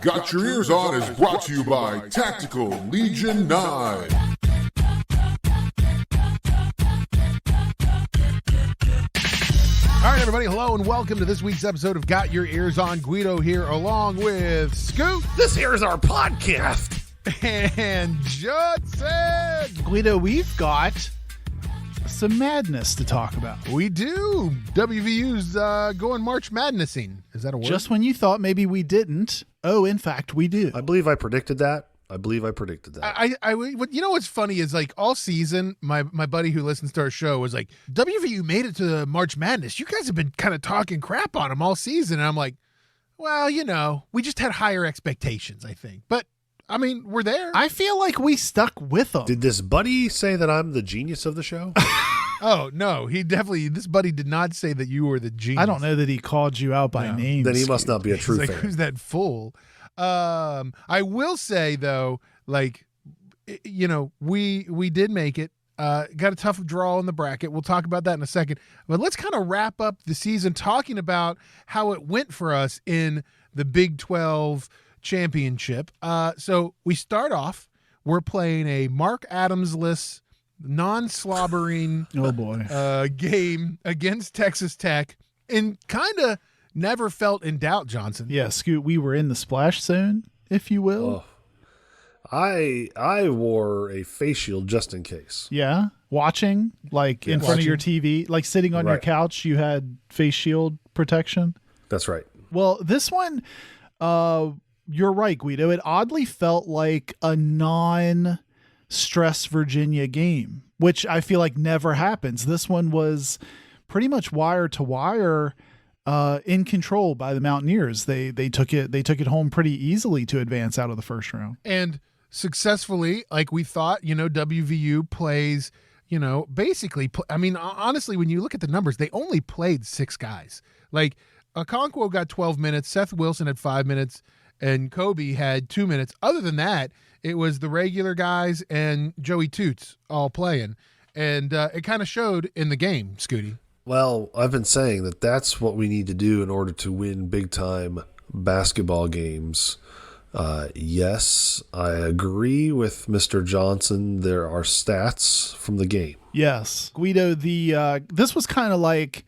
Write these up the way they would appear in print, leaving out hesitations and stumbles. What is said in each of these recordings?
Got Your Eers On is brought to you by Tactical Legion 9. All right, everybody, hello and welcome to this week's episode of Got Your Eers On. Guido here along with Scoot. This here is our podcast. And Judson. Guido, we've got some madness to talk about. We do. WVU's going March Madnessing. Is that a word? Just when you thought maybe we didn't. Oh, in fact, we do. I believe I predicted that. You know what's funny is like all season, my buddy who listens to our show was like, WVU made it to March Madness. You guys have been kind of talking crap on them all season. And I'm like, well, you know, we just had higher expectations, I think. But I mean, we're there. I feel like we stuck with them. Did this buddy say that I'm the genius of the show? Oh, no, this buddy did not say that you were the genius. I don't know that he called you out by name. Then he must not be a true fan. fan. Who's that fool? I will say, though, like, you know, we did make it. Got a tough draw in the bracket. We'll talk about that in a second. But let's kind of wrap up the season talking about how it went for us in the Big 12 championship. So we start off, we're playing a Mark Adams-less, non-slobbering game against Texas Tech and kind of never felt in doubt, Johnson. Yeah, Scoot, we were in the splash zone, if you will. I wore a face shield just in case. Yeah, watching, like in front of your TV, like sitting on your couch, you had face shield protection. That's right. Well, this one, you're right, Guido. It oddly felt like a non-stress Virginia game, which I feel like never happens. This one was pretty much wire to wire, in control by the Mountaineers. They took it home pretty easily to advance out of the first round. And successfully, like we thought. You know, WVU plays, you know, basically, I mean, honestly, when you look at the numbers, they only played 6 guys. Like, Okonkwo got 12 minutes, Seth Wilson had 5 minutes, and Kobe had 2 minutes. Other than that, it was the regular guys and Joey Toots all playing. And it kind of showed in the game, Scooty. Well, I've been saying that that's what we need to do in order to win big-time basketball games. Yes, I agree with Mr. Johnson. There are stats from the game. Yes. Guido, this was kind of like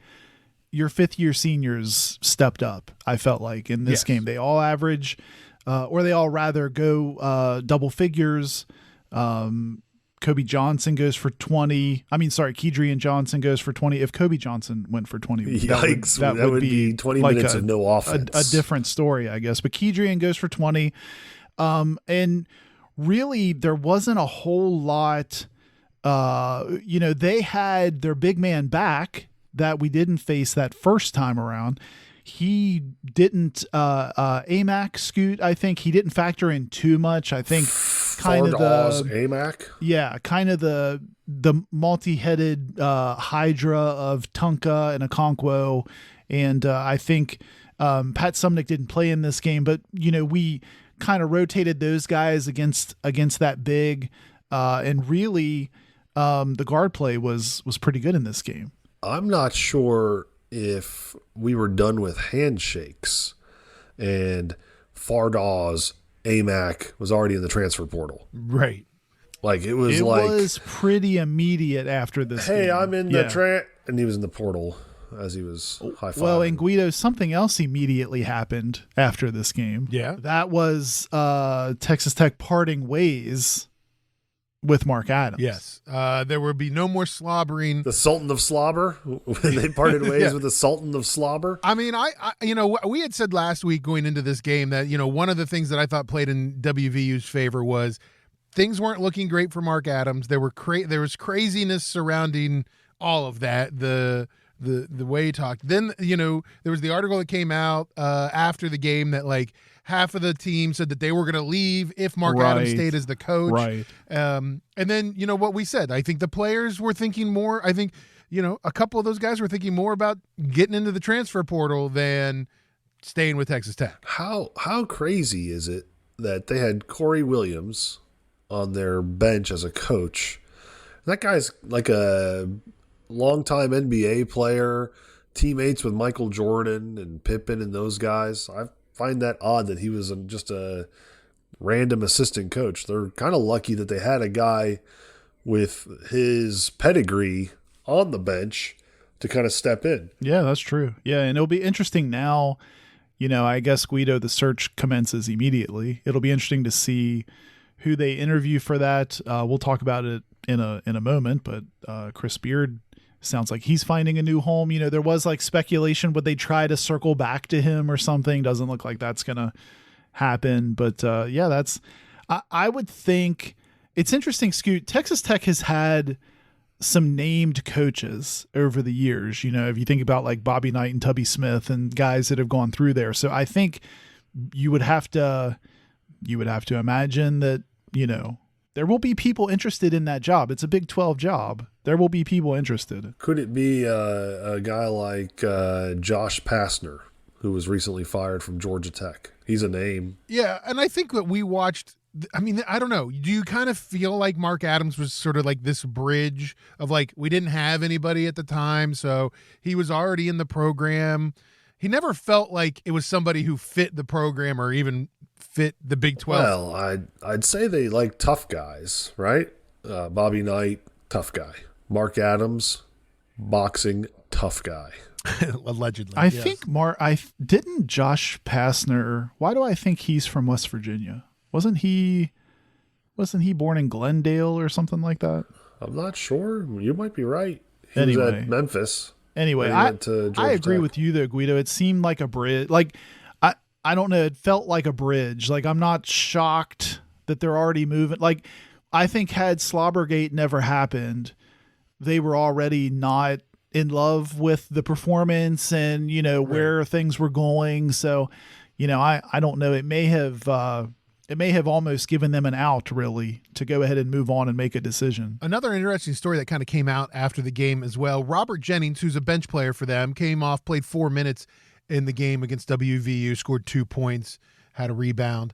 your fifth-year seniors stepped up, I felt like, in this game. They all average, or they all rather go double figures. Kobe Johnson goes for 20. Kedrian Johnson goes for 20. If Kobe Johnson went for 20, yikes, that would be 20 like minutes of no offense. A different story, I guess. But Kedrian goes for 20. And really, there wasn't a whole lot. They had their big man back that we didn't face that first time around. He didn't AMAC, Scoot. I think he didn't factor in too much. I think kind of the AMAC. Yeah, kind of the multi-headed hydra of Tunka and Okonkwo, and I think Pat Sumnick didn't play in this game, but you know, we kind of rotated those guys against that big, and really the guard play was pretty good in this game. I'm not sure if we were done with handshakes and Fardaw's AMAC was already in the transfer portal. Right. Like it was pretty immediate after this game. I'm in the and he was in the portal as he was high-fiving. Well, and Guido, something else immediately happened after this game. Yeah. That was Texas Tech parting ways with Mark Adams. Yes. There would be no more slobbering. The Sultan of Slobber, when they parted ways with the Sultan of Slobber. I mean, I we had said last week going into this game that, you know, one of the things that I thought played in WVU's favor was things weren't looking great for Mark Adams. There was craziness surrounding all of that. The way he talked. Then, you know, there was the article that came out after the game that like half of the team said that they were going to leave if Mark Adams stayed as the coach. Right. And then, you know, what we said, I think the players were thinking more. I think, you know, a couple of those guys were thinking more about getting into the transfer portal than staying with Texas Tech. How crazy is it that they had Corey Williams on their bench as a coach? That guy's like a longtime NBA player, teammates with Michael Jordan and Pippen and those guys. find that odd that he was just a random assistant coach. They're kind of lucky that they had a guy with his pedigree on the bench to kind of step in. Yeah, that's true. Yeah, and it'll be interesting now. I guess, Guido, the search commences immediately. It'll be interesting to see who they interview for that. We'll talk about it in a moment, but Chris Beard sounds like he's finding a new home. There was like speculation, would they try to circle back to him or something? Doesn't look like that's going to happen. But yeah, I would think it's interesting, Scoot. Texas Tech has had some named coaches over the years. If you think about like Bobby Knight and Tubby Smith and guys that have gone through there. So I think you would have to imagine that, there will be people interested in that job. It's a Big 12 job. There will be people interested. Could it be a guy like Josh Pastner, who was recently fired from Georgia Tech? He's a name. Yeah, and I think that we watched, I don't know. Do you kind of feel like Mark Adams was sort of like this bridge of like, we didn't have anybody at the time, so he was already in the program. He never felt like it was somebody who fit the program or even fit the Big 12. Well, I'd say they like tough guys, right? Bobby Knight, tough guy. Mark Adams, boxing, tough guy. Allegedly. I think didn't Josh Pastner, why do I think he's from West Virginia? Wasn't he born in Glendale or something like that? I'm not sure. You might be right. He was Anyway. at Memphis. Anyway, Then he went to Georgia I agree Tech. with you though, Guido. It seemed like a bridge. Like, I don't know. It felt like a bridge. Like, I'm not shocked that they're already moving. Like, I think had Slobbergate never happened, they were already not in love with the performance and, where things were going. So, I don't know. It may have almost given them an out, really, to go ahead and move on and make a decision. Another interesting story that kind of came out after the game as well. Robert Jennings, who's a bench player for them, came off, played 4 minutes in the game against WVU, scored 2 points, had a rebound.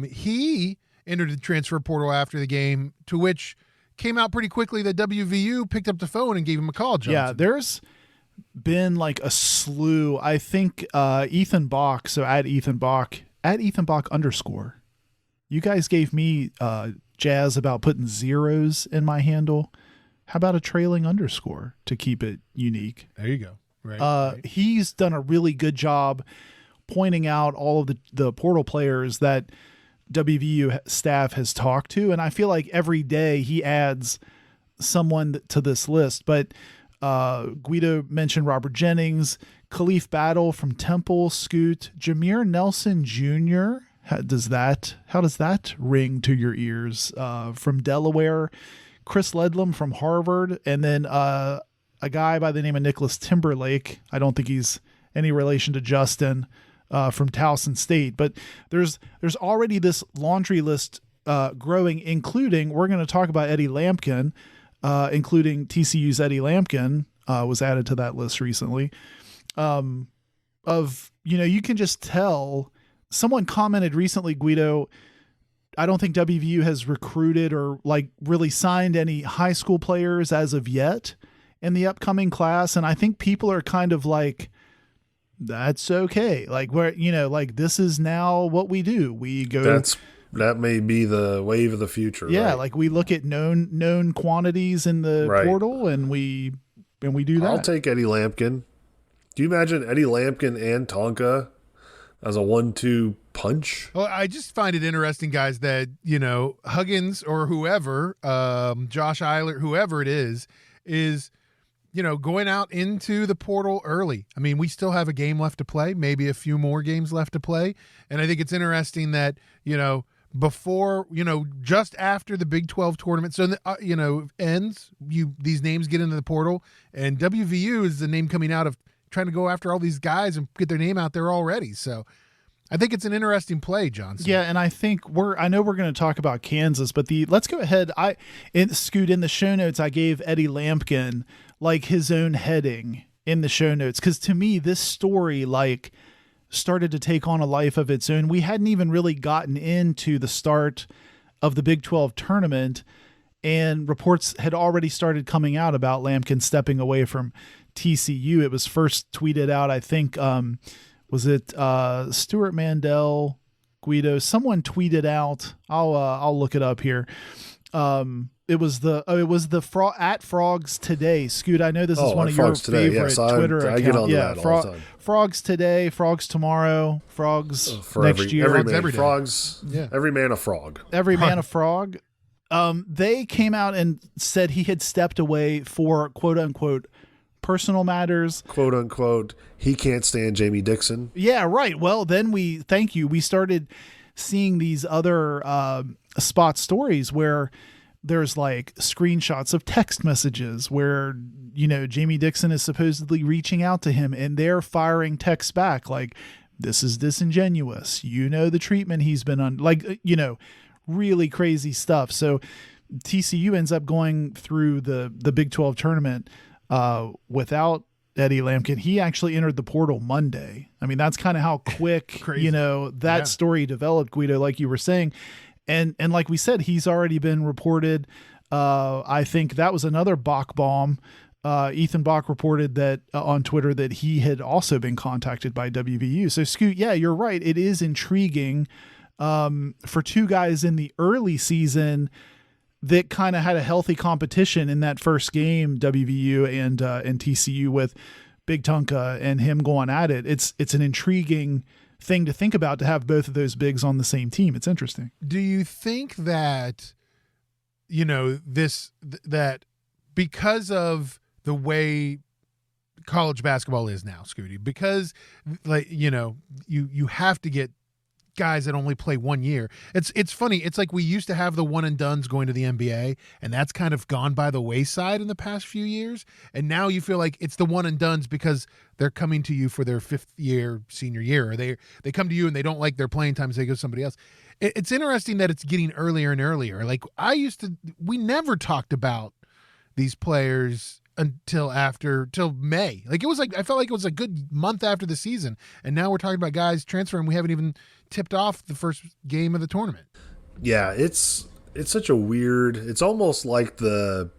He entered the transfer portal after the game, to which came out pretty quickly that WVU picked up the phone and gave him a call, Johnson. Yeah, there's been like a slew. I think Ethan Bach, so at Ethan Bach _. You guys gave me jazz about putting zeros in my handle. How about a trailing underscore to keep it unique? There you go. Right. He's done a really good job pointing out all of the portal players that WVU staff has talked to. And I feel like every day he adds someone to this list. But Guido mentioned Robert Jennings, Khalif Battle from Temple, Scoot, Jameer Nelson Jr. How does that ring to your ears? From Delaware, Chris Ledlam from Harvard, and then a guy by the name of Nicholas Timberlake. I don't think he's any relation to Justin from Towson State, but there's already this laundry list growing, including, we're going to talk about Eddie Lampkin, including TCU's Eddie Lampkin was added to that list recently. You can just tell. Someone commented recently, Guido, I don't think WVU has recruited or like really signed any high school players as of yet in the upcoming class. And I think people are kind of like, that's okay. Like, where, like, this is now what we do. We go. That may be the wave of the future. Yeah. Right? Like, we look at known quantities in the portal and we do that. I'll take Eddie Lampkin. Do you imagine Eddie Lampkin and Tonka as a 1-2 punch? Well, I just find it interesting, guys, that, Huggins or whoever, Josh Eilert, whoever it is, going out into the portal early. I mean, we still have a game left to play, maybe a few more games left to play. And I think it's interesting that, before, just after the Big 12 tournament, so, ends, these names get into the portal, and WVU is the name coming out of trying to go after all these guys and get their name out there already. So I think it's an interesting play, Johnson. Yeah, and I think I know we're going to talk about Kansas, but let's go ahead. Scoot, in the show notes, I gave Eddie Lampkin like his own heading in the show notes, because to me, this story like started to take on a life of its own. We hadn't even really gotten into the start of the Big 12 tournament, and reports had already started coming out about Lampkin stepping away from TCU. It was first tweeted out, I think, Was it Stuart Mandel, Guido? Someone tweeted out. I'll look it up here. It was the at Frogs Today. Scoot, I know this is one of your favorite yes, Twitter accounts. I get on that all the time. Frogs Today, Frogs Tomorrow, Frogs for next year. every day. Frogs, Yeah. every man a frog. Every man a frog. They came out and said he had stepped away for quote unquote personal matters. Quote unquote, he can't stand Jamie Dixon. Yeah, right. Well, then we started seeing these other spot stories where there's like screenshots of text messages where, Jamie Dixon is supposedly reaching out to him and they're firing texts back like, this is disingenuous. The treatment he's been on, really crazy stuff. So TCU ends up going through the Big 12 tournament without Eddie Lampkin. He actually entered the portal Monday. I mean, that's kind of how quick, that story developed, Guido, like you were saying. And like we said, he's already been reported. I think that was another Bach bomb. Ethan Bach reported that on Twitter that he had also been contacted by WVU. So Scoot, yeah, you're right. It is intriguing for two guys in the early season that kind of had a healthy competition in that first game, WVU and TCU, with Big Tunka and him going at it. It's an intriguing thing to think about, to have both of those bigs on the same team. It's interesting. Do you think that, that because of the way college basketball is now, Scooty, because you have to get guys that only play 1 year. It's funny. It's like we used to have the one and dones going to the NBA, and that's kind of gone by the wayside in the past few years. And now you feel like it's the one and dones because they're coming to you for their fifth year, senior year, or they come to you and they don't like their playing time, so they go to somebody else. It's interesting that it's getting earlier and earlier. Like we never talked about these players until May. Like I felt like it was a good month after the season, and now we're talking about guys transferring. We haven't even tipped off the first game of the tournament. Yeah, it's such a weird. It's almost like the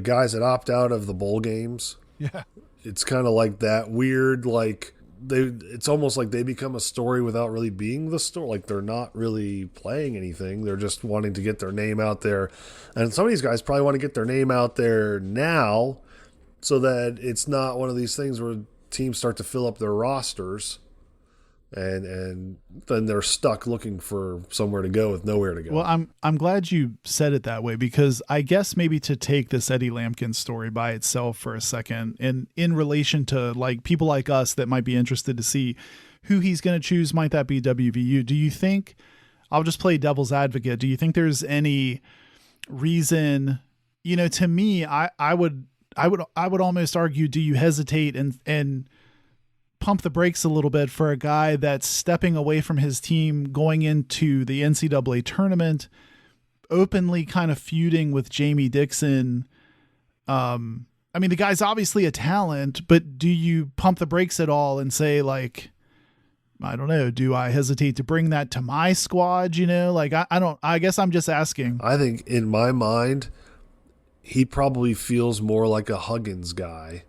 guys that opt out of the bowl games. Yeah, it's kind of like that weird. Like it's almost like they become a story without really being the story. Like they're not really playing anything. They're just wanting to get their name out there, and some of these guys probably want to get their name out there now, so that it's not one of these things where teams start to fill up their rosters and then they're stuck looking for somewhere to go with nowhere to go. Well, I'm glad you said it that way, because I guess maybe to take this Eddie Lampkin story by itself for a second, and in relation to like people like us that might be interested to see who he's going to choose, might that be WVU? Do you think, I'll just play devil's advocate, do you think there's any reason, to me, I would almost argue, do you hesitate and pump the brakes a little bit for a guy that's stepping away from his team, going into the NCAA tournament, openly kind of feuding with Jamie Dixon? I mean, the guy's obviously a talent, but do you pump the brakes at all and say, like, I don't know, do I hesitate to bring that to my squad? I guess I'm just asking. I think in my mind, he probably feels more like a Huggins guy.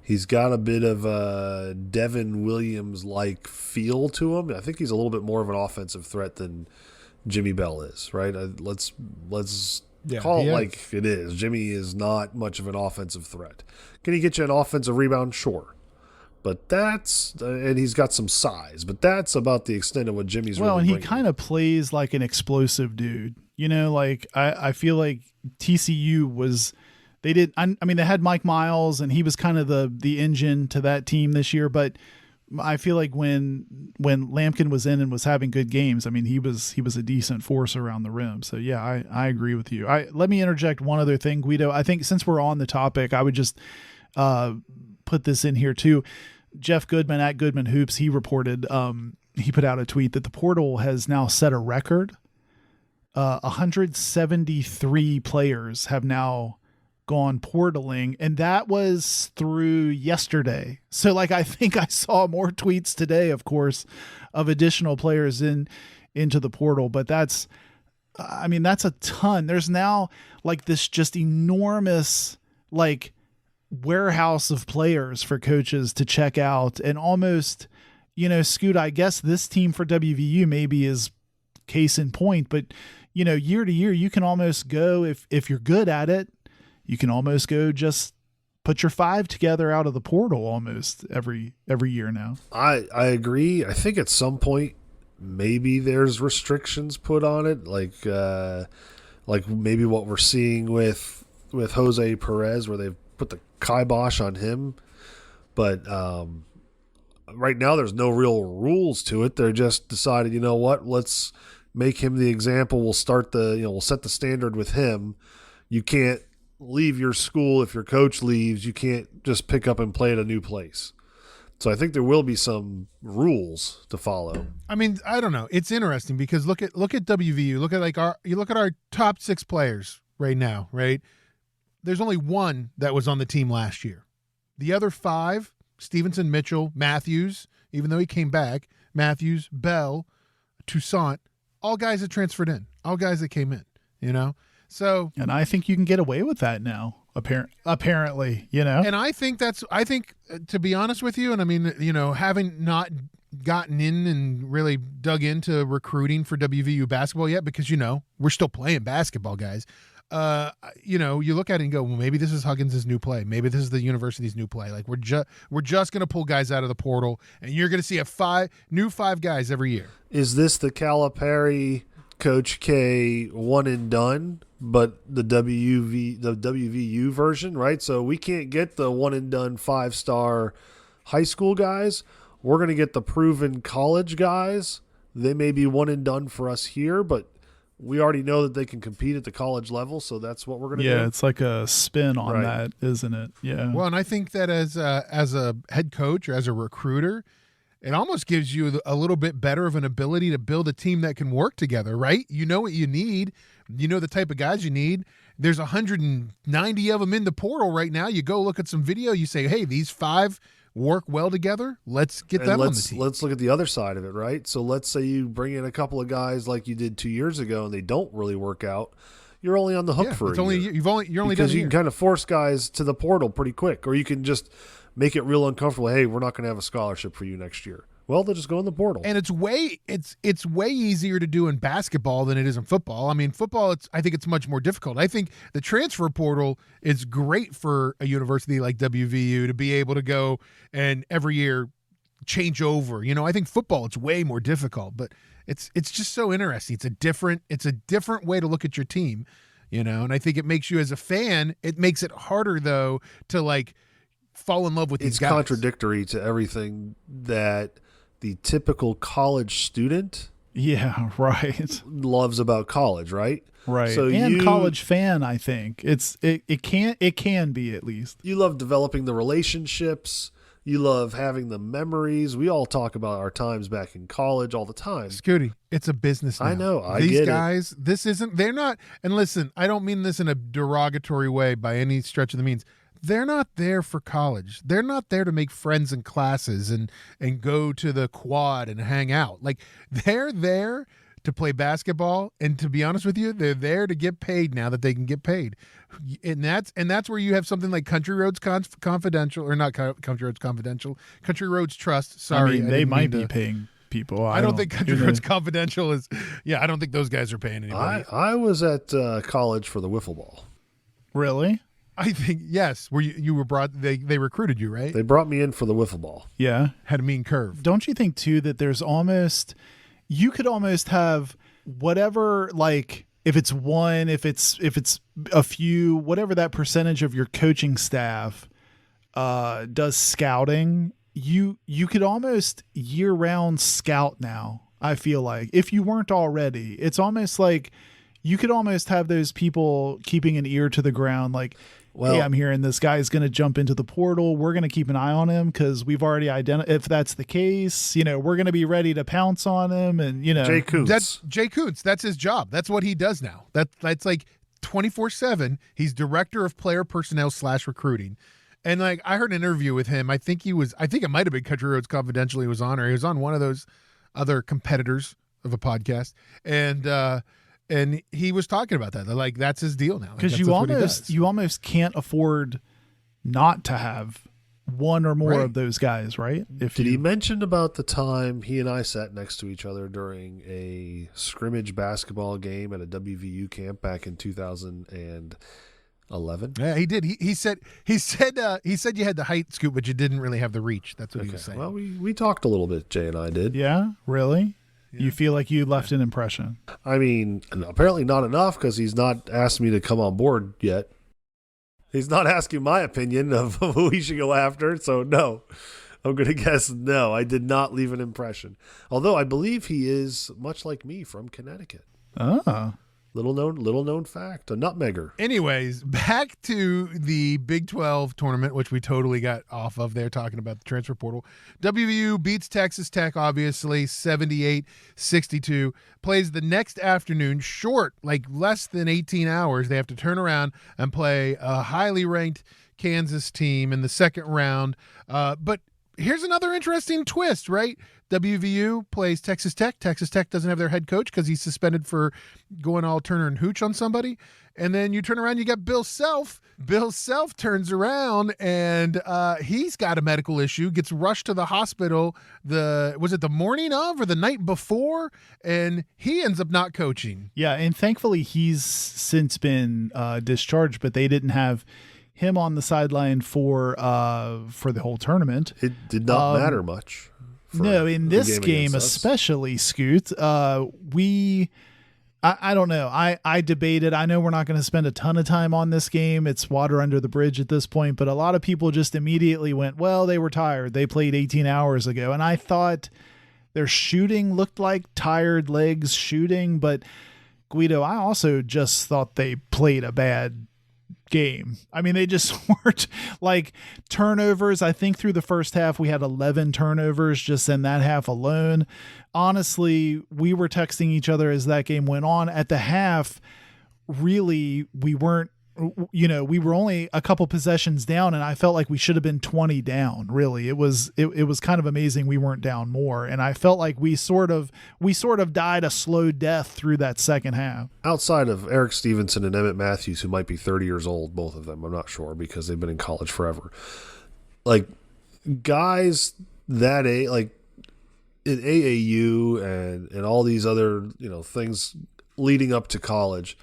He's got a bit of a Devin Williams-like feel to him. I think he's a little bit more of an offensive threat than Jimmy Bell is, right? Let's call it like it is. Jimmy is not much of an offensive threat. Can he get you an offensive rebound? Sure. But and he's got some size, but that's about the extent of what Jimmy's really bringing. And he kind of plays like an explosive dude. I feel like TCU was... They had Mike Miles, and he was kind of the engine to that team this year. But I feel like when Lampkin was in and was having good games, I mean, he was a decent force around the rim. So yeah, I agree with you. Let me interject one other thing, Guido. I think since we're on the topic, I would just put this in here too. Jeff Goodman at Goodman Hoops, he reported, he put out a tweet that the portal has now set a record. 173 players have now gone portaling, and that was through yesterday. So I think I saw more tweets today, of course, of additional players into the portal, but that's a ton. There's now this just enormous warehouse of players for coaches to check out, and almost Scoot, I guess this team for WVU maybe is case in point, but year to year, you can almost go, if you're good at it, you can almost go just put your 5 together out of the portal almost every year now. I agree. I think at some point maybe there's restrictions put on it, like maybe what we're seeing with Jose Perez, where they've put the kibosh on him. But right now there's no real rules to it. They're just decided, you know what, let's make him the example. We'll start we'll set the standard with him. You can't leave your school if your coach leaves. You can't just pick up and play at a new place. So I think there will be some rules to follow. I mean, I don't know. It's interesting because look at WVU. Look at our top 6 players right now, right? There's only one that was on the team last year. The other 5, Stevenson, Mitchell, Matthews, even though he came back, Matthews, Bell, Toussaint, all guys that transferred in, all guys that came in, So, and I think you can get away with that now, apparently, And I think to be honest with you, and I mean, having not gotten in and really dug into recruiting for WVU basketball yet, because we're still playing basketball, guys. You look at it and go, well, maybe this is Huggins' new play. Maybe this is the university's new play. Like we're just going to pull guys out of the portal, and you're going to see a new 5 guys every year. Is this the Calipari Coach K one and done, but the WVU version, right? So we can't get the one and done 5-star high school guys. We're going to get the proven college guys. They may be one and done for us here, but we already know that they can compete at the college level, so that's what we're going to do. Yeah, it's like a spin on that, isn't it? Yeah. Well, and I think that as a head coach or as a recruiter, it almost gives you a little bit better of an ability to build a team that can work together, right? You know what you need. You know the type of guys you need. There's 190 of them in the portal right now. You go look at some video. You say, hey, these 5 work well together. Let's get them on the team. Let's look at the other side of it, right? So let's say you bring in a couple of guys like you did 2 years ago and they don't really work out. You're only on the hook for a year. You're only because done a you can kind of force guys to the portal pretty quick, or you can just make it real uncomfortable. Hey, we're not going to have a scholarship for you next year. Well, they'll just go in the portal. And it's way easier to do in basketball than it is in football. I mean, football, I think it's much more difficult. I think the transfer portal is great for a university like WVU to be able to go and every year change over. I think football, it's way more difficult, but it's just so interesting. It's a different way to look at your team, and I think it makes you as a fan, it makes it harder though to fall in love with these guys. It's contradictory to everything that the typical college student loves about college, right? Right. So and college fan, I think. It can be, at least. You love developing the relationships. You love having the memories. We all talk about our times back in college all the time. Scooty, it's a business now. I know. These guys, they're not, and listen, I don't mean this in a derogatory way by any stretch of the means. They're not there for college. They're not there to make friends in classes and go to the quad and hang out. They're there to play basketball, and to be honest with you, they're there to get paid now that they can get paid. And that's where you have something like Country Roads Confidential, or not Country Roads Confidential, Country Roads Trust. Sorry, I mean, they might be paying people. I don't think Country Roads Confidential is. Yeah, I don't think those guys are paying anybody. I was at college for the wiffle ball. Really? I think yes. Were you were brought? They recruited you, right? They brought me in for the wiffle ball. Yeah, had a mean curve. Don't you think too that there's you could almost have whatever, if it's one, if it's a few, whatever that percentage of your coaching staff does scouting, you could almost year round scout now. I feel like if you weren't already, it's almost like you could almost have those people keeping an ear to the ground, hey, I'm hearing this guy's going to jump into the portal. We're going to keep an eye on him because we've already identified. If that's the case, we're going to be ready to pounce on him. And Jay Kuntz. That's Jay Kuntz. That's his job. That's what he does now. That's 24/7. He's director of player personnel / recruiting. And I heard an interview with him. I think it might have been Country Roads Confidential he was on, or he was on one of those other competitors of a podcast. And he was talking about that. That's his deal now. Because you almost can't afford not to have one or more Right. of those guys, right? Did he mention about the time he and I sat next to each other during a scrimmage basketball game at a WVU camp back in 2011? Yeah, he did. He said you had the height, Scoop, but you didn't really have the reach. That's what he was saying. Well, we talked a little bit, Jay and I did. Yeah, really? Yeah. You feel like you left an impression? I mean, apparently not enough because he's not asked me to come on board yet. He's not asking my opinion of who he should go after, so no. I'm going to guess no. I did not leave an impression. Although I believe he is much like me from Connecticut. Oh. Little known fact, a nutmegger. Anyways, back to the Big 12 tournament, which we totally got off of there talking about the transfer portal. WVU beats Texas Tech, obviously, 78-62. Plays the next afternoon, short, like less than 18 hours. They have to turn around and play a highly ranked Kansas team in the second round. But here's another interesting twist, right? WVU plays Texas Tech. Texas Tech doesn't have their head coach because he's suspended for going all Turner and Hooch on somebody. And then you turn around, you got Bill Self. Bill Self turns around and he's got a medical issue, gets rushed to the hospital. Was it the morning of or the night before? And he ends up not coaching. Yeah, and thankfully he's since been discharged, but they didn't have him on the sideline for the whole tournament. It did not matter much. No, in this game especially, Scoot, I don't know. I debated. I know we're not going to spend a ton of time on this game. It's water under the bridge at this point, but a lot of people just immediately went, well, they were tired. They played 18 hours ago. And I thought their shooting looked like tired legs shooting, but Guido, I also just thought they played a bad game. I mean, they just weren't like turnovers. I think through the first half, we had 11 turnovers just in that half alone. Honestly, we were texting each other as that game went on. At the half, really, we weren't, we were only a couple possessions down, and I felt like we should have been 20 down. Really, it was kind of amazing we weren't down more, and I felt like we sort of died a slow death through that second half. Outside of Eric Stevenson and Emmett Matthews, who might be 30 years old, both of them, I'm not sure because they've been in college forever. Like guys that age, like in AAU and all these other things leading up to college.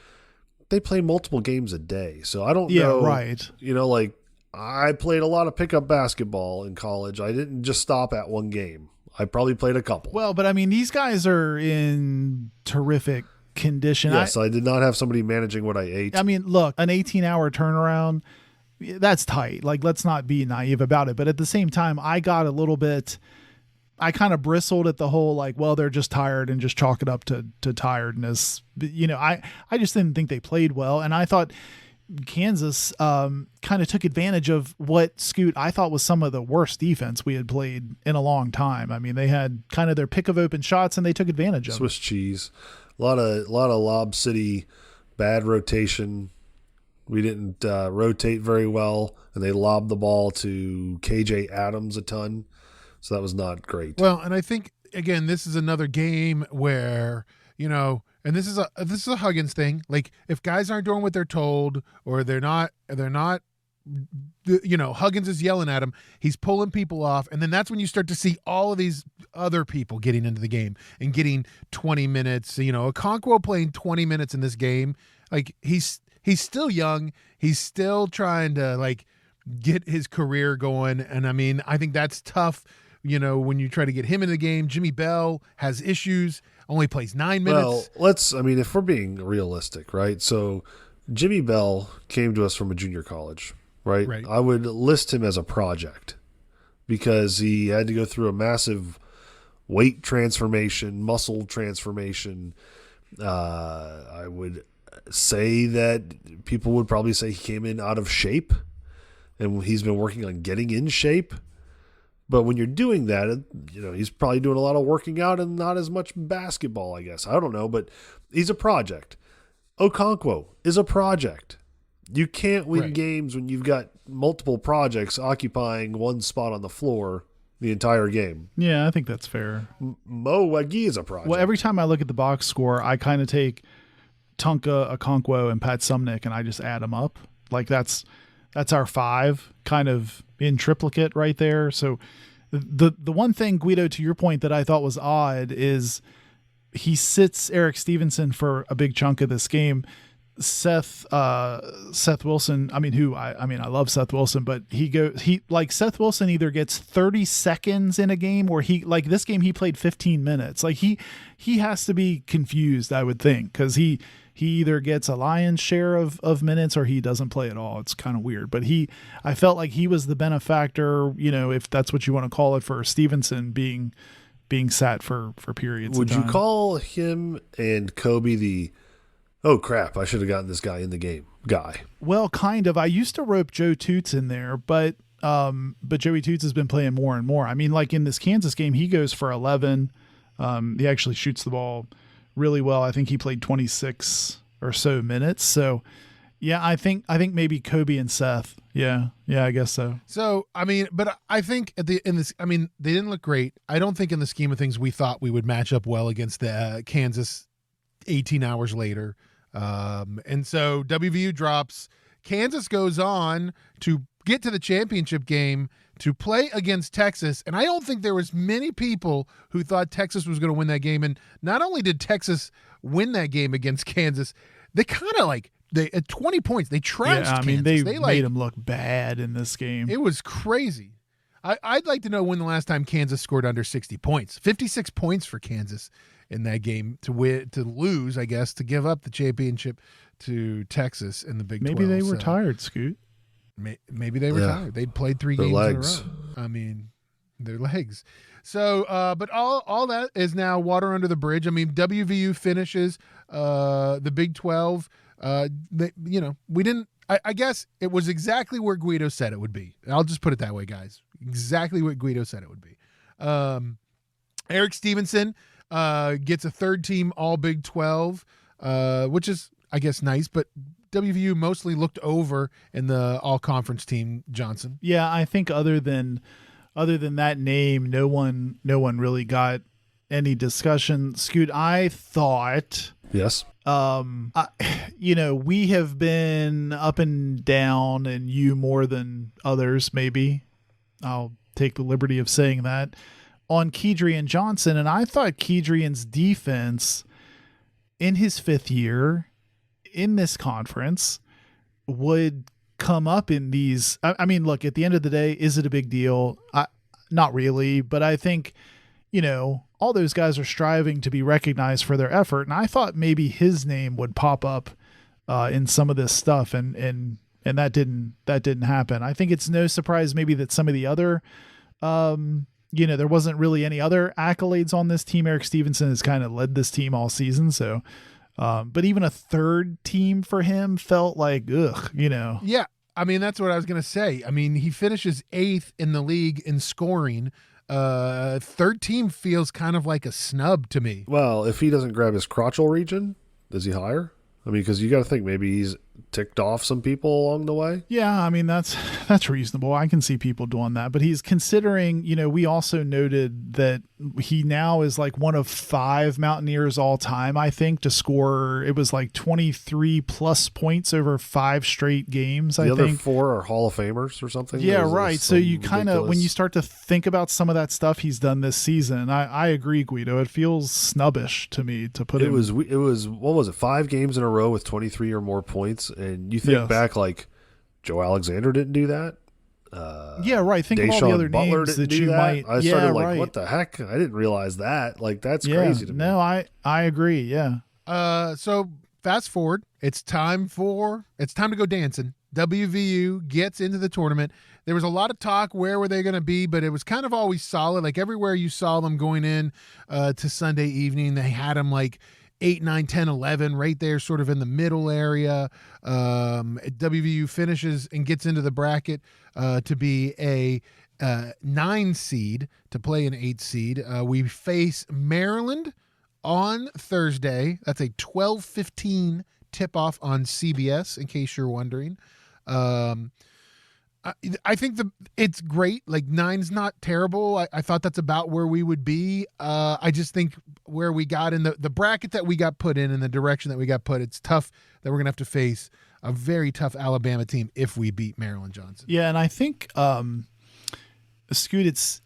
They play multiple games a day. So I don't know. Yeah, right. Like I played a lot of pickup basketball in college. I didn't just stop at one game. I probably played a couple. Well, but I mean, these guys are in terrific condition. Yes, I did not have somebody managing what I ate. I mean, look, an 18-hour turnaround, that's tight. Like, let's not be naive about it. But at the same time, I kind of bristled at the whole, like, well, they're just tired and just chalk it up to tiredness. But, I just didn't think they played well. And I thought Kansas kind of took advantage of what, Scoot, I thought was some of the worst defense we had played in a long time. I mean, they had kind of their pick of open shots and they took advantage of it. Swiss cheese. A lot of Lob City, bad rotation. We didn't rotate very well, and they lobbed the ball to KJ Adams a ton. So that was not great. Well, and I think again, this is another game where, and this is a Huggins thing. Like if guys aren't doing what they're told or they're not, Huggins is yelling at him. He's pulling people off. And then that's when you start to see all of these other people getting into the game and getting 20 minutes, Okonkwo playing 20 minutes in this game. Like he's still young. He's still trying to get his career going. And I mean, I think that's tough. When you try to get him in the game. Jimmy Bell has issues, only plays 9 minutes. Well, if we're being realistic, right? So Jimmy Bell came to us from a junior college, right? I would list him as a project because he had to go through a massive weight transformation, muscle transformation. I would say that people would probably say he came in out of shape and he's been working on getting in shape. But when you're doing that, he's probably doing a lot of working out and not as much basketball, I guess. I don't know, but he's a project. Okonkwo is a project. You can't win games when you've got multiple projects occupying one spot on the floor the entire game. Yeah, I think that's fair. Mo Wagi is a project. Well, every time I look at the box score, I kind of take Tonka, Okonkwo, and Pat Sumnick, and I just add them up. Like that's That's our 5 kind of in triplicate right there. So the one thing, Guido, to your point that I thought was odd is he sits Eric Stevenson for a big chunk of this game. Seth Wilson, I love Seth Wilson, but Seth Wilson either gets 30 seconds in a game, or this game he played 15 minutes. Like he has to be confused, I would think, because he either gets a lion's share of minutes or he doesn't play at all. It's kind of weird, but I felt like he was the benefactor, if that's what you want to call it, for Stevenson being sat for periods. Would you call him and Kobe the "oh crap, I should have gotten this guy in the game" guy? Well, kind of. I used to rope Joe Toots in there, but Joey Toots has been playing more and more. I mean, like in this Kansas game, he goes for 11. He actually shoots the ball really well. I think he played 26 or so minutes. So yeah, I think maybe Kobe and Seth. Yeah, I guess so. So, but I think they didn't look great. I don't think in the scheme of things we thought we would match up well against the Kansas 18 hours later. And so WVU drops. Kansas goes on to get to the championship game to play against Texas. And I don't think there was many people who thought Texas was going to win that game. And not only did Texas win that game against Kansas, they kind of at 20 points, they trounced Kansas. They made them look bad in this game. It was crazy. I'd like to know when the last time Kansas scored under 60 points. 56 points for Kansas in that game to lose, I guess, to give up the championship to Texas in the Big 12. Maybe they were tired, Scoot. Maybe they were tired. They'd played 3 games legs. in a row. Their legs. So, but all that is now water under the bridge. WVU finishes the Big 12. We didn't. I guess it was exactly where Guido said it would be. I'll just put it that way, guys. Exactly what Guido said it would be. Eric Stevenson gets a third team All Big 12, which is, I guess, nice, but WVU mostly looked over in the all conference team, Johnson. Yeah, I think other than that name, no one really got any discussion. Scoot, I thought. Yes. We have been up and down, and you more than others, maybe. I'll take the liberty of saying that, on Kedrian Johnson. And I thought Kedrian's defense in his 5th year in this conference would come up in these. Look, at the end of the day, is it a big deal? Not really, but I think, all those guys are striving to be recognized for their effort. And I thought maybe his name would pop up in some of this stuff. And that didn't happen. I think it's no surprise maybe that some of the other, there wasn't really any other accolades on this team. Eric Stevenson has kind of led this team all season. So, but even a third team for him felt like, ugh, Yeah. That's what I was going to say. He finishes 8th in the league in scoring. Third team feels kind of like a snub to me. Well, if he doesn't grab his crotchal region, is he higher? Because you got to think maybe he's ticked off some people along the way. Yeah, that's reasonable. I can see people doing that, but he's considering, we also noted that he now is like one of 5 Mountaineers all time, I think, to score. It was like 23 plus points over 5 straight games. The other 4 are Hall of Famers or something. Yeah, right. So you kind of, when you start to think about some of that stuff he's done this season, I agree, Guido. It feels snubbish to me to put it was what was it, 5 games in a row with 23 or more points, and you think back, like Joe Alexander didn't do that. Yeah, right. Think of all the other Butler names that do you that. might. I started what the heck? I didn't realize that. Like, that's crazy to me. No, I agree. Yeah. So fast forward. It's time to go dancing. WVU gets into the tournament. There was a lot of talk, where were they going to be, but it was kind of always solid. Like everywhere you saw them going in to Sunday evening, they had them like 8, 9, 10, 11 right there, sort of in the middle area. WVU finishes and gets into the bracket to be a 9 seed to play an 8 seed. We face Maryland on Thursday. That's a 12:15 tip-off on CBS, in case you're wondering. I think it's great. Like 9's not terrible. I thought that's about where we would be. I just think where we got in the bracket that we got put in and the direction that we got put, it's tough that we're going to have to face a very tough Alabama team if we beat Maryland, Johnson. Yeah, and I think, Scoot,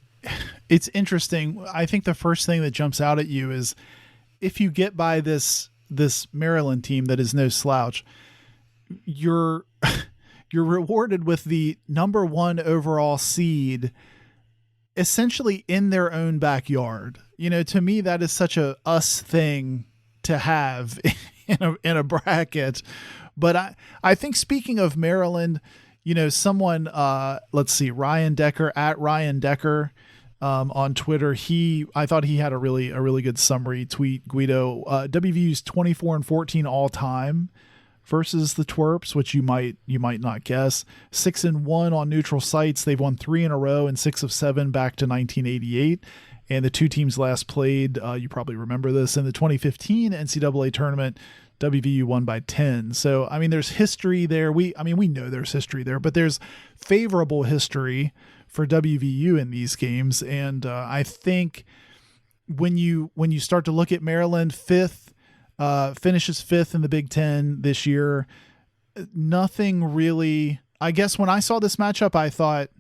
it's interesting. I think the first thing that jumps out at you is if you get by this Maryland team that is no slouch, you're rewarded with the number 1 overall seed essentially in their own backyard. To me, that is such a us thing to have in a bracket. But I think, speaking of Maryland, someone, let's see, Ryan Decker @RyanDecker on Twitter. I thought he had a really good summary tweet. Guido, WVU's 24-14 all time versus the Twerps, which you might not guess. 6-1 on neutral sites. They've won 3 in a row and 6 of 7 back to 1988. And the two teams last played, you probably remember this, in the 2015 NCAA Tournament. WVU won by 10. So, I mean, there's history there. We know there's history there, but there's favorable history for WVU in these games. And I think when you start to look at Maryland, finishes 5th in the Big Ten this year, nothing really, I guess when I saw this matchup, I thought,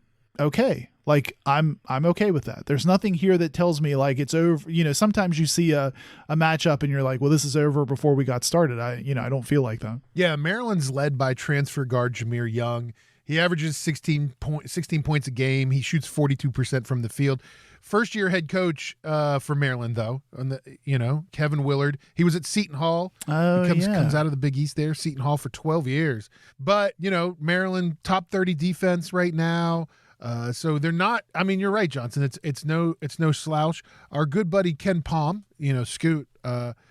okay, like I'm okay with that. There's nothing here that tells me like it's over. Sometimes you see a matchup and you're like, well, this is over before we got started. I don't feel like that. Yeah, Maryland's led by transfer guard Jameer Young. He averages 16 points a game. He shoots 42% from the field. First year head coach for Maryland, though, Kevin Willard. He was at Seton Hall. Oh, he comes out of the Big East there, Seton Hall, for 12 years. But, Maryland top 30 defense right now. So they're not. I mean, you're right, Johnson. It's no slouch. Our good buddy Ken Palm, Scoot.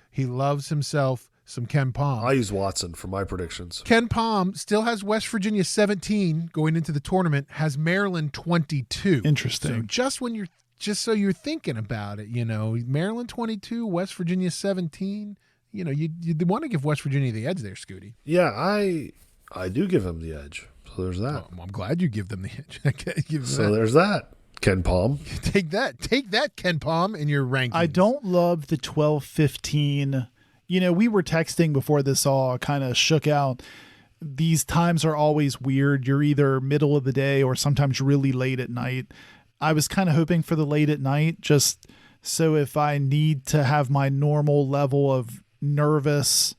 He loves himself some Ken Palm. I use Watson for my predictions. Ken Palm still has West Virginia 17 going into the tournament. Has Maryland 22. Interesting. So just so you're thinking about it, Maryland 22, West Virginia 17. You want to give West Virginia the edge there, Scooty. Yeah, I do give him the edge. So there's that. Well, I'm glad you give them the edge. There's that. Ken Palm. Take that, Ken Palm, in your rankings. I don't love the 12-15. We were texting before this all kind of shook out. These times are always weird. You're either middle of the day or sometimes really late at night. I was kind of hoping for the late at night, just so if I need to have my normal level of nervous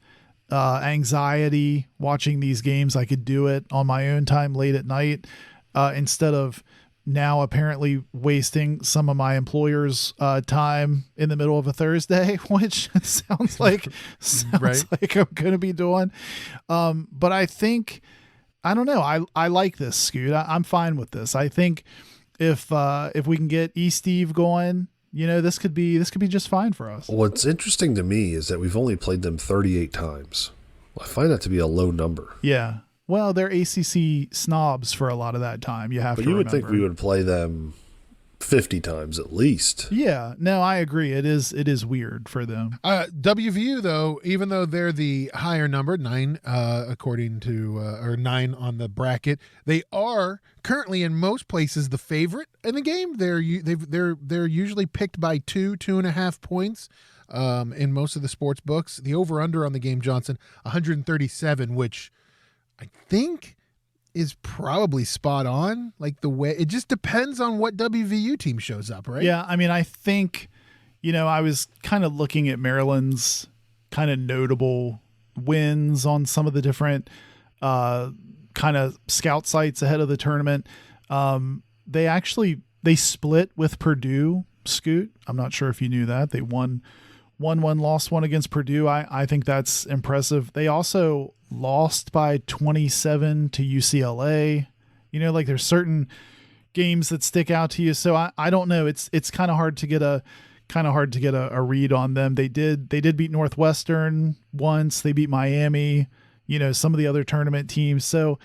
anxiety watching these games, I could do it on my own time late at night, instead of now apparently wasting some of my employer's time in the middle of a Thursday, which sounds like right. like I'm going to be doing. But I think, I don't know. I like this, Scoot. I'm fine with this. I think if we can get Steve going, this could be just fine for us. What's interesting to me is that we've only played them 38 times. I find that to be a low number. Yeah. Well, they're ACC snobs for a lot of that time. You would think we would play them 50 times at least. Yeah. No, I agree. It is weird for them. WVU, though, even though they're the higher number, 9, according to or 9 on the bracket, they are currently in most places the favorite in the game. They're usually picked by 2.5 points. In most of the sports books, the over/under on the game, Johnson, 137, which I think is probably spot on. Like the way it just depends on what WVU team shows up, right? Yeah, I mean, I think, I was kind of looking at Maryland's kind of notable wins on some of the different kind of scout sites ahead of the tournament. They split with Purdue, Scoot. I'm not sure if you knew that. They won 1-1, lost 1 against Purdue. I think that's impressive. They also lost by 27 to UCLA. Like there's certain games that stick out to you. So I don't know. It's kind of hard to get a read on them. They did beat Northwestern once. They beat Miami, some of the other tournament teams. So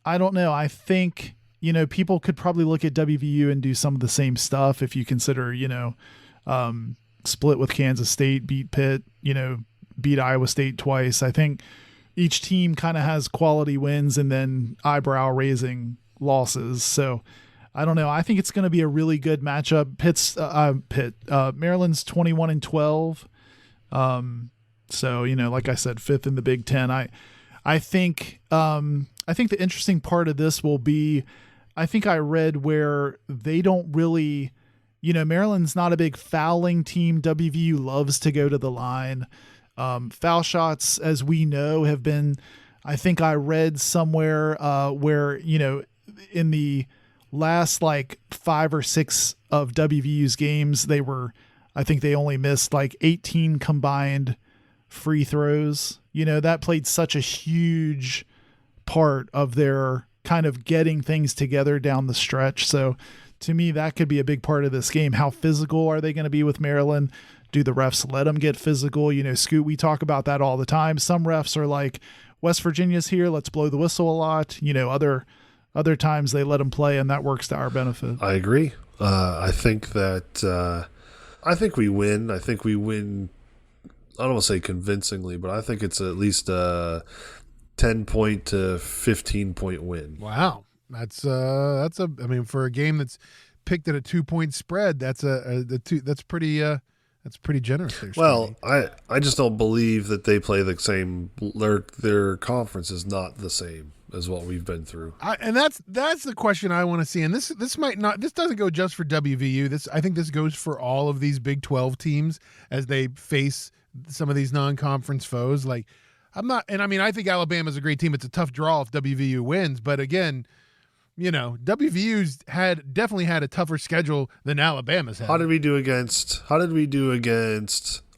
I don't know. I think, people could probably look at WVU and do some of the same stuff if you consider, split with Kansas State, beat Pitt, beat Iowa State twice. I think each team kind of has quality wins and then eyebrow raising losses. So I don't know. I think it's going to be a really good matchup. Maryland's 21-12. So, like I said, 5th in the Big Ten. I think the interesting part of this will be, I think I read where they don't really, Maryland's not a big fouling team. WVU loves to go to the line. Foul shots, as we know, have been, I think I read somewhere where, in the last like 5 or 6 of WVU's games, I think they only missed like 18 combined free throws. That played such a huge part of their kind of getting things together down the stretch. So to me, that could be a big part of this game. How physical are they going to be with Maryland? Do the refs let them get physical? Scoot, we talk about that all the time. Some refs are like, West Virginia's here, let's blow the whistle a lot. Other times they let them play, and that works to our benefit. I agree. I think we win. I think we win. I don't want to say convincingly, but I think it's at least a 10-point to 15-point win. Wow, that's I mean, for a game that's picked at a 2-point spread, that's pretty generous there. Well, I just don't believe that they play the same. Their conference is not the same as what we've been through. And that's the question I want to see. And this doesn't go just for WVU. I think this goes for all of these Big 12 teams as they face some of these non-conference foes. Like, I think Alabama's a great team. It's a tough draw if WVU wins, but again, WVU's definitely had a tougher schedule than Alabama's had. How did we do against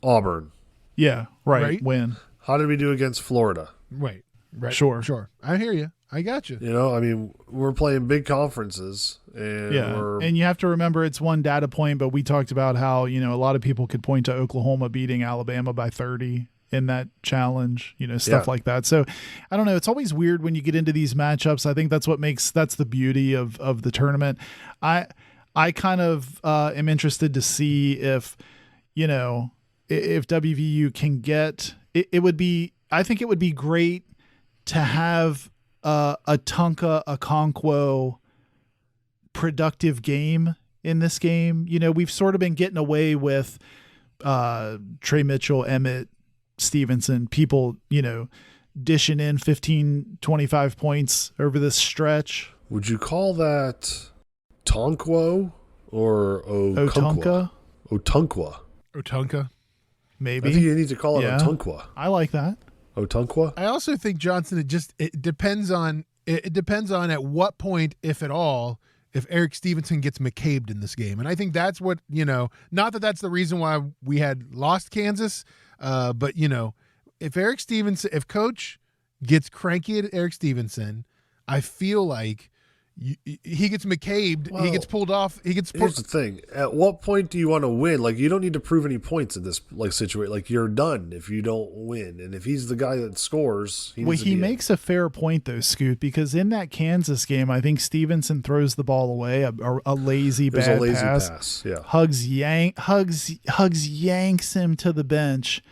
Auburn? Yeah, right. Win. How did we do against Florida? Right. Sure. I hear you. I got you. We're playing big conferences, and and you have to remember it's one data point, but we talked about how a lot of people could point to Oklahoma beating Alabama by 30 in that challenge, stuff like that. So I don't know. It's always weird when you get into these matchups. I think that's the beauty of the tournament. I kind of am interested to see if WVU can get it. I think it would be great to have a Tonka Okonkwo productive game in this game. We've sort of been getting away with Trey Mitchell, Emmett, Stevenson, people, dishing in 15, 25 points over this stretch. Would you call that Tonkwo or Okonkwo? Otunka. Maybe. I think you need to call it Otunkwa. I like that. Otunkwa? I also think, Johnson, it depends on at what point, if at all, if Eric Stevenson gets McCabe'd in this game. And I think that's what, not that that's the reason why we had lost Kansas, but, if Coach gets cranky at Eric Stevenson, I feel like he gets McCabe'd, he gets pulled off. Here's the thing. At what point do you want to win? Like, you don't need to prove any points in this situation. Like, you're done if you don't win. And if he's the guy that scores, he makes a fair point though, Scoot, because in that Kansas game, I think Stevenson throws the ball away, a lazy pass. Yeah. Hugs yanks him to the bench.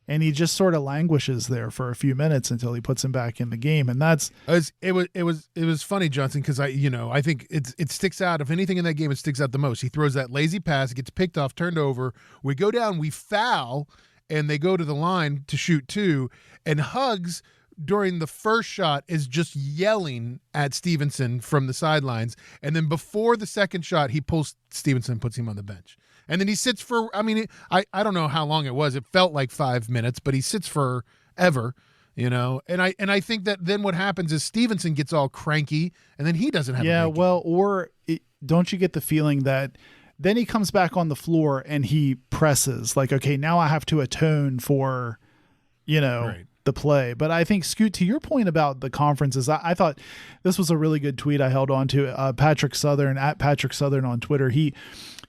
And he just sort of languishes there for a few minutes until he puts him back in the game, and it was funny, Johnson, because I think it sticks out. If anything in that game, it sticks out the most. He throws that lazy pass, gets picked off, turned over. We go down, we foul, and they go to the line to shoot 2. And Hugs during the first shot is just yelling at Stevenson from the sidelines, and then before the second shot, he pulls Stevenson, puts him on the bench. And then he sits for, I don't know how long it was. It felt like 5 minutes, but he sits forever, And I think that then what happens is Stevenson gets all cranky, and then he doesn't have a game. Don't you get the feeling that then he comes back on the floor and he presses, like, okay, now I have to atone for, the play. But I think, Scoot, to your point about the conferences, I thought this was a really good tweet I held on to. Patrick Southern, at Patrick Southern on Twitter, he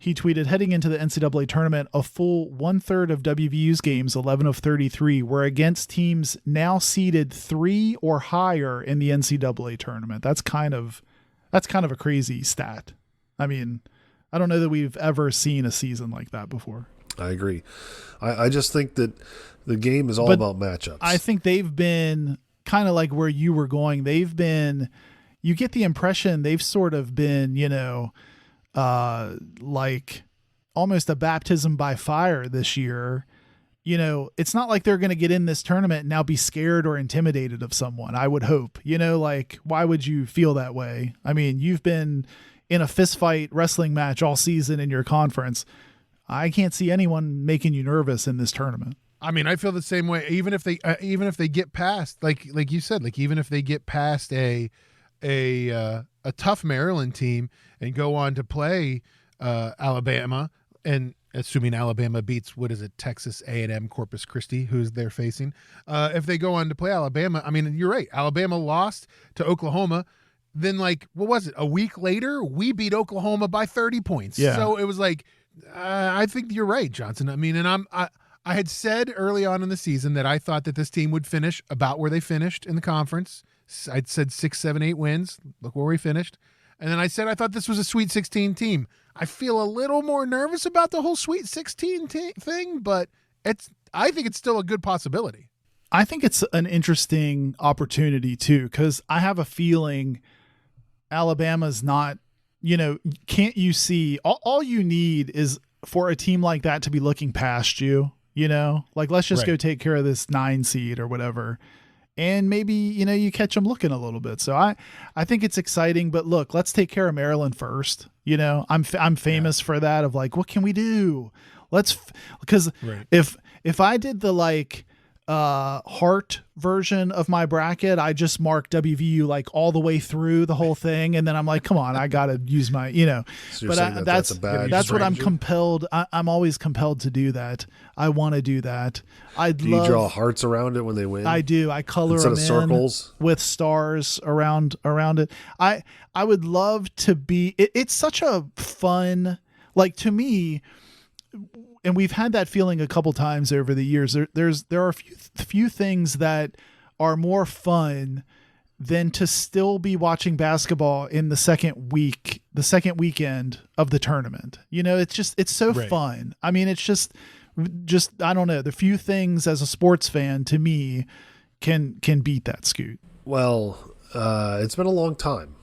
tweeted, heading into the NCAA tournament, a full 1/3 of WVU's games, 11 of 33, were against teams now seeded 3 or higher in the NCAA tournament. That's kind of a crazy stat. I mean, I don't know that we've ever seen a season like that before. I agree. I just think that the game is all about matchups. I think they've been kind of like where you were going. You get the impression they've sort of been, like almost a baptism by fire this year, it's not like they're going to get in this tournament and now be scared or intimidated of someone. I would hope, like, why would you feel that way? I mean, you've been in a fist fight wrestling match all season in your conference. I can't see anyone making you nervous in this tournament. I mean, I feel the same way. Even if they get past, like you said, like even if they get past a tough Maryland team and go on to play Alabama, and assuming Alabama beats, Texas A&M Corpus Christi, who's they're facing. If they go on to play Alabama, I mean, you're right. Alabama lost to Oklahoma. Then, like, what was it? A week later, we beat Oklahoma by 30 points. Yeah. So it was like, I think you're right, Johnson. I mean, and I had said early on in the season that I thought that this team would finish about where they finished in the conference. I'd said 6, 7, 8 wins. Look where we finished. And then I said I thought this was a Sweet 16 team. I feel a little more nervous about the whole Sweet 16 thing, but I think it's still a good possibility. I think it's an interesting opportunity too, because I have a feeling Alabama's not, can't you see, all you need is for a team like that to be looking past you, like, let's just go take care of this 9 seed or whatever. And maybe, you catch them looking a little bit. So I think it's exciting, but look, let's take care of Maryland first. I'm famous for that, of like, what can we do? Because if I did the heart version of my bracket, I just mark WVU like all the way through the whole thing, and then I'm like, come on, I gotta use my, So you're but saying that's a badge. that's what I'm compelled. I'm always compelled to do that. I want to do that. Do you draw hearts around it when they win? I do. I color instead them of circles with stars around it. I would love to be. It's such a fun, like, to me. And we've had that feeling a couple times over the years. There are a few things that are more fun than to still be watching basketball in the second weekend of the tournament. It's so fun. I mean, it's just I don't know. The few things as a sports fan, to me, can beat that, Scoot. Well, it's been a long time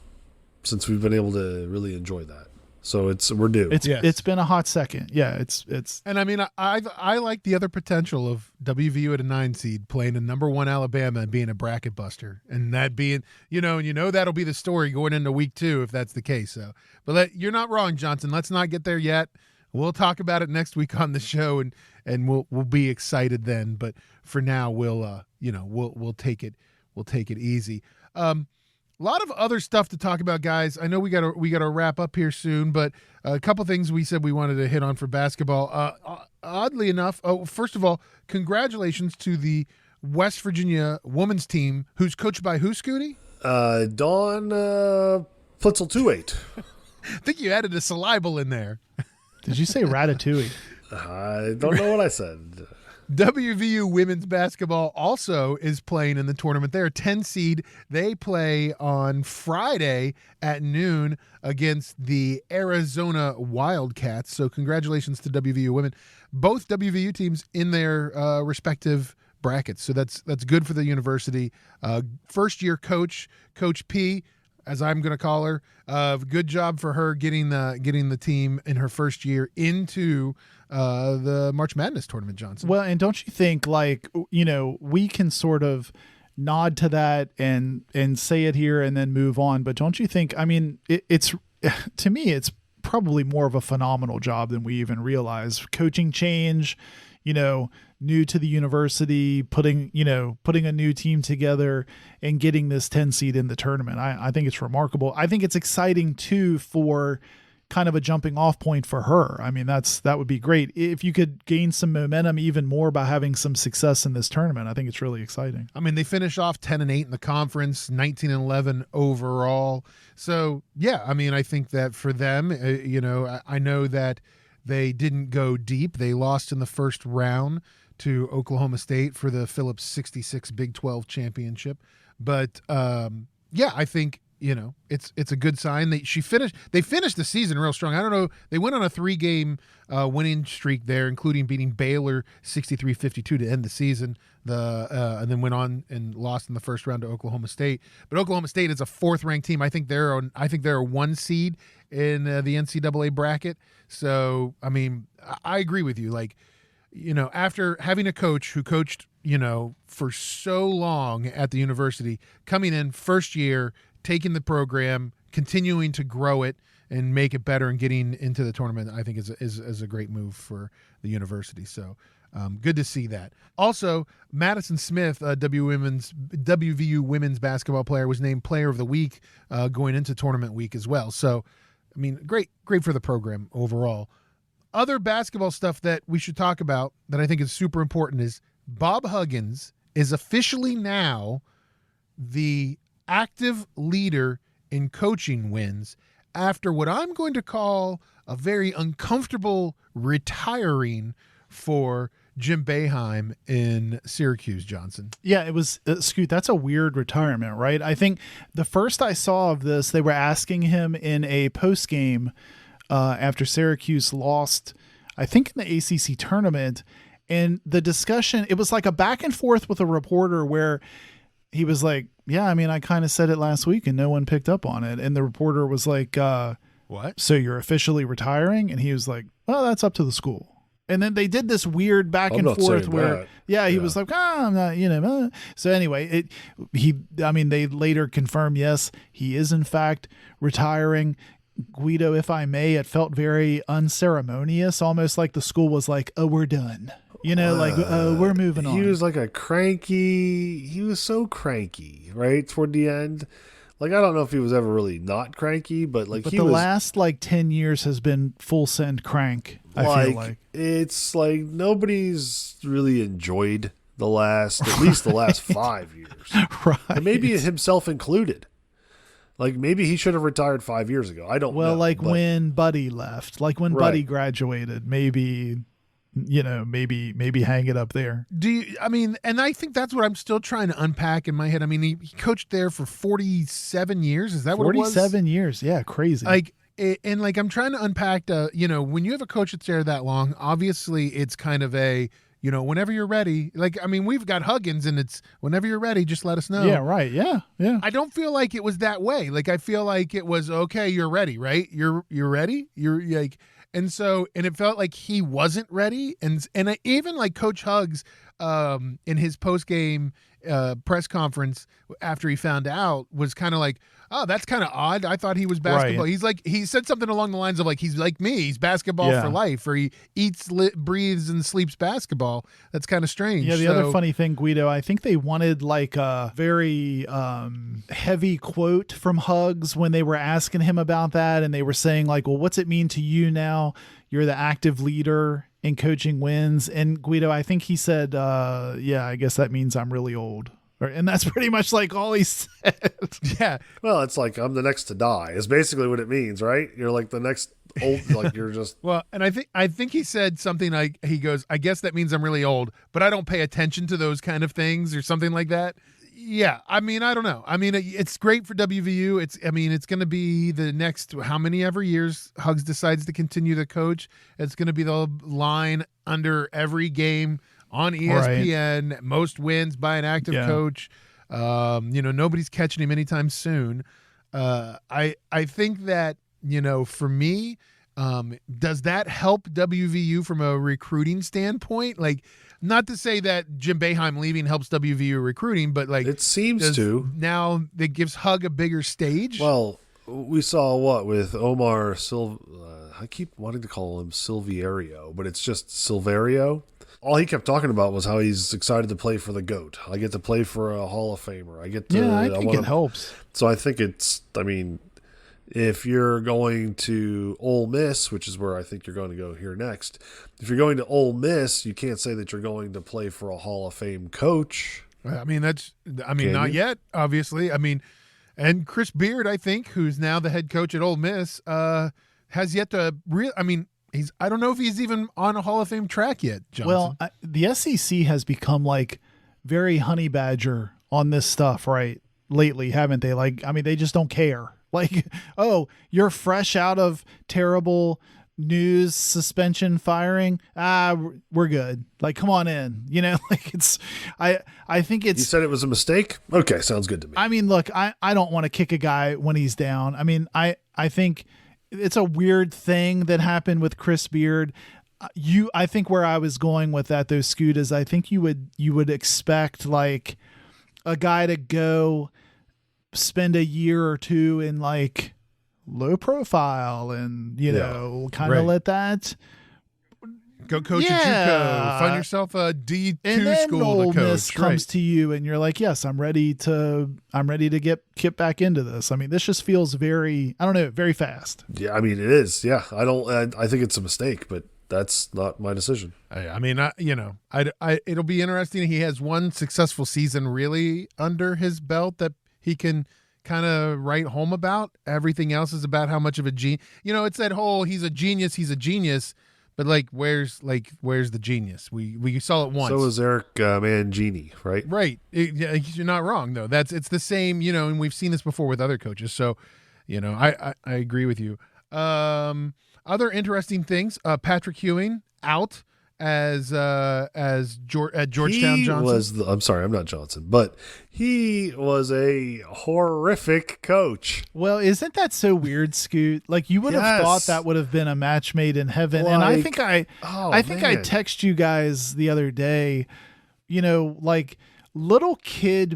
since we've been able to really enjoy that. So we're due. It's been a hot second. Yeah, it's. And I mean, I like the other potential of WVU at a 9 seed playing a number 1 Alabama and being a bracket buster, and that being, that'll be the story going into week 2 if that's the case. So, but you're not wrong, Johnson. Let's not get there yet. We'll talk about it next week on the show, and we'll be excited then. But for now, we'll take it easy. A lot of other stuff to talk about, guys. I know we got to wrap up here soon, but a couple things we said we wanted to hit on for basketball. Oddly enough, first of all, congratulations to the West Virginia women's team, who's coached by who, Scooty? Dawn Plitzel-Tuate. I think you added a syllable in there. Did you say ratatouille? I don't know what I said. WVU women's basketball also is playing in the tournament. They're a 10 seed. They play on Friday at noon against the Arizona Wildcats. So congratulations to WVU women. Both WVU teams in their respective brackets. So that's good for the university. First-year coach, Coach P, as I'm going to call her. Good job for her getting the team in her first year into the March Madness tournament, Johnson. Well, and don't you think, we can sort of nod to that and say it here and then move on, but don't you think, I mean, it's to me, it's probably more of a phenomenal job than we even realize. Coaching change, new to the university, putting a new team together and getting this 10 seed in the tournament. I think it's remarkable. I think it's exciting too for kind of a jumping off point for her. I mean, that would be great if you could gain some momentum even more by having some success in this tournament. I think it's really exciting. I mean, they finish off 10-8 in the conference, 19-11 overall. So yeah, I mean, I think that for them, I know that they didn't go deep. They lost in the first round to Oklahoma State for the Phillips 66 Big 12 championship. But I think, it's a good sign. They finished the season real strong. I don't know. They went on a 3-game winning streak there, including beating Baylor 63-52 to end the season. And then went on and lost in the first round to Oklahoma State. But Oklahoma State is a 4th-ranked team. I think they're a 1 seed in the NCAA bracket. So I mean, I agree with you. Like, after having a coach who coached, for so long at the university, coming in first year, taking the program, continuing to grow it and make it better and getting into the tournament, I think is a great move for the university. So good to see that. Also, Madison Smith, WVU women's basketball player, was named Player of the Week going into tournament week as well. So, great for the program overall. Other basketball stuff that we should talk about that I think is super important is Bob Huggins is officially now the active leader in coaching wins after what I'm going to call a very uncomfortable retiring for Jim Boeheim in Syracuse, Johnson. Yeah, it was, Scoot, that's a weird retirement, right? I think the first I saw of this, they were asking him in a post-game after Syracuse lost, I think in the ACC tournament, and the discussion, it was like a back and forth with a reporter where he was like, yeah, I kind of said it last week and no one picked up on it. And the reporter was like, what? So you're officially retiring? And he was like, well, that's up to the school. And then they did this weird back and forth where, he was like, I'm not, So anyway, they later confirmed, yes, he is in fact retiring. Guido, if I may, it felt very unceremonious, almost like the school was like, oh, we're done. We're moving on. He was like he was so cranky, right? Toward the end. Like, I don't know if he was ever really not cranky, but last 10 years has been full send crank. I feel like it's like nobody's really enjoyed at least the last 5 years. Right. And maybe himself included. Like, maybe he should have retired 5 years ago. I don't know. When Buddy left, Buddy graduated, maybe hang it up there. And I think that's what I'm still trying to unpack in my head. He coached there for 47 years. Is that what it was? 47 years. Yeah. Crazy. I'm trying to unpack when you have a coach that's there that long, obviously it's kind of a, whenever you're ready, we've got Huggins and it's whenever you're ready, just let us know. Yeah. Right. Yeah. Yeah. I don't feel like it was that way. I feel like it was, okay, you're ready, right? You're ready. You're like, and it felt like he wasn't ready. And even like Coach Huggs in his post-game press conference after he found out was kind of like, oh, that's kind of odd. I thought he was basketball. Right. He said something along the lines of he's like me. He's basketball for life, or he eats, breathes, and sleeps basketball. That's kind of strange. Yeah. The other funny thing, Guido, I think they wanted a very heavy quote from Huggs when they were asking him about that. And they were saying well, what's it mean to you now? You're the active leader in coaching wins. And Guido, I think he said, I guess that means I'm really old. And that's pretty much all he said. Yeah. Well, it's like, I'm the next to die is basically what it means, right? You're like the next old, you're just. Well, and I think he said something like, he goes, I guess that means I'm really old, but I don't pay attention to those kind of things or something like that. Yeah. I don't know. It's great for WVU. It's going to be the next, how many ever years Huggs decides to continue to coach. It's going to be the line under every game on ESPN, right. Most wins by an active coach. Nobody's catching him anytime soon. I think that, for me, does that help WVU from a recruiting standpoint? Not to say that Jim Boeheim leaving helps WVU recruiting, but it seems to. Now that gives Hug a bigger stage. Well, we saw what with Omar I keep wanting to call him Silverio, but it's just Silverio. All he kept talking about was how he's excited to play for the GOAT. I get to play for a Hall of Famer. I think it helps. So I think if you're going to Ole Miss, which is where I think you're going to go here next, if you're going to Ole Miss, you can't say that you're going to play for a Hall of Fame coach. Not yet, obviously. And Chris Beard, I think, who's now the head coach at Ole Miss, has yet to I don't know if he's even on a Hall of Fame track yet, Johnson. Well, the SEC has become very honey badger on this stuff, right? Lately, haven't they? They just don't care. Oh, you're fresh out of terrible news, suspension, firing. We're good. Come on in. I think it's. You said it was a mistake? Okay, sounds good to me. Look, I don't want to kick a guy when he's down. I think it's a weird thing that happened with Chris Beard. I think where I was going with that though, Scoot, is I think you would expect like a guy to go spend a year or two in like low profile and kind of let that go coach at JUCO, find yourself a D2 and then school Ole to coach. Miss comes to you and you're like, yes, I'm ready to get back into this. I mean, this just feels very, I don't know, very fast. Yeah, I mean it is. Yeah, I think it's a mistake, but that's not my decision. I mean, it'll be interesting. He has one successful season really under his belt that he can kind of write home about. Everything else is about how much of a genius. It's that whole he's a genius. But where's the genius? We saw it once. So is Eric Mangini, right? Right. You're not wrong though. It's the same. And we've seen this before with other coaches. So, I agree with you. Other interesting things. Patrick Ewing out at Georgetown. Johnson. I'm sorry, I'm not Johnson, but he was a horrific coach. Well, isn't that so weird, Scoot? Like you would have thought that would have been a match made in heaven. And I think I text you guys the other day, like little kid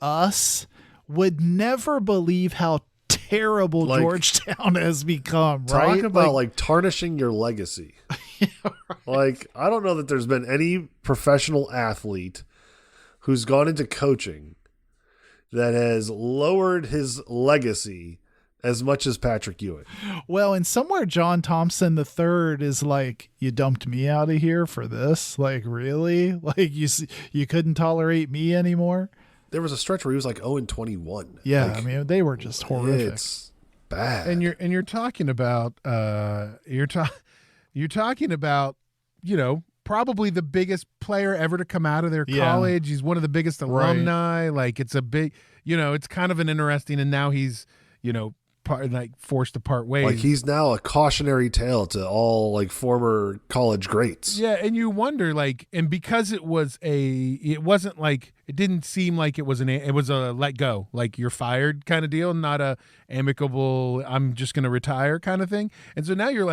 us would never believe how terrible Georgetown has become, right? Talk about tarnishing your legacy. Yeah, right. I don't know that there's been any professional athlete who's gone into coaching that has lowered his legacy as much as Patrick Ewing. Well, and somewhere John Thompson III is like, you dumped me out of here for this? Like, really? Like you couldn't tolerate me anymore? There was a stretch where he was 0-21. Yeah, I mean, they were just horrific. It's bad. And you're talking about probably the biggest player ever to come out of their college. He's one of the biggest alumni. Right. It's a big, it's kind of an interesting. And now he's forced to part ways. He's now a cautionary tale to all former college greats. Yeah, and you wonder and because it didn't seem like it was a let go, you're fired kind of deal, not a amicable I'm just going to retire kind of thing. And so now you're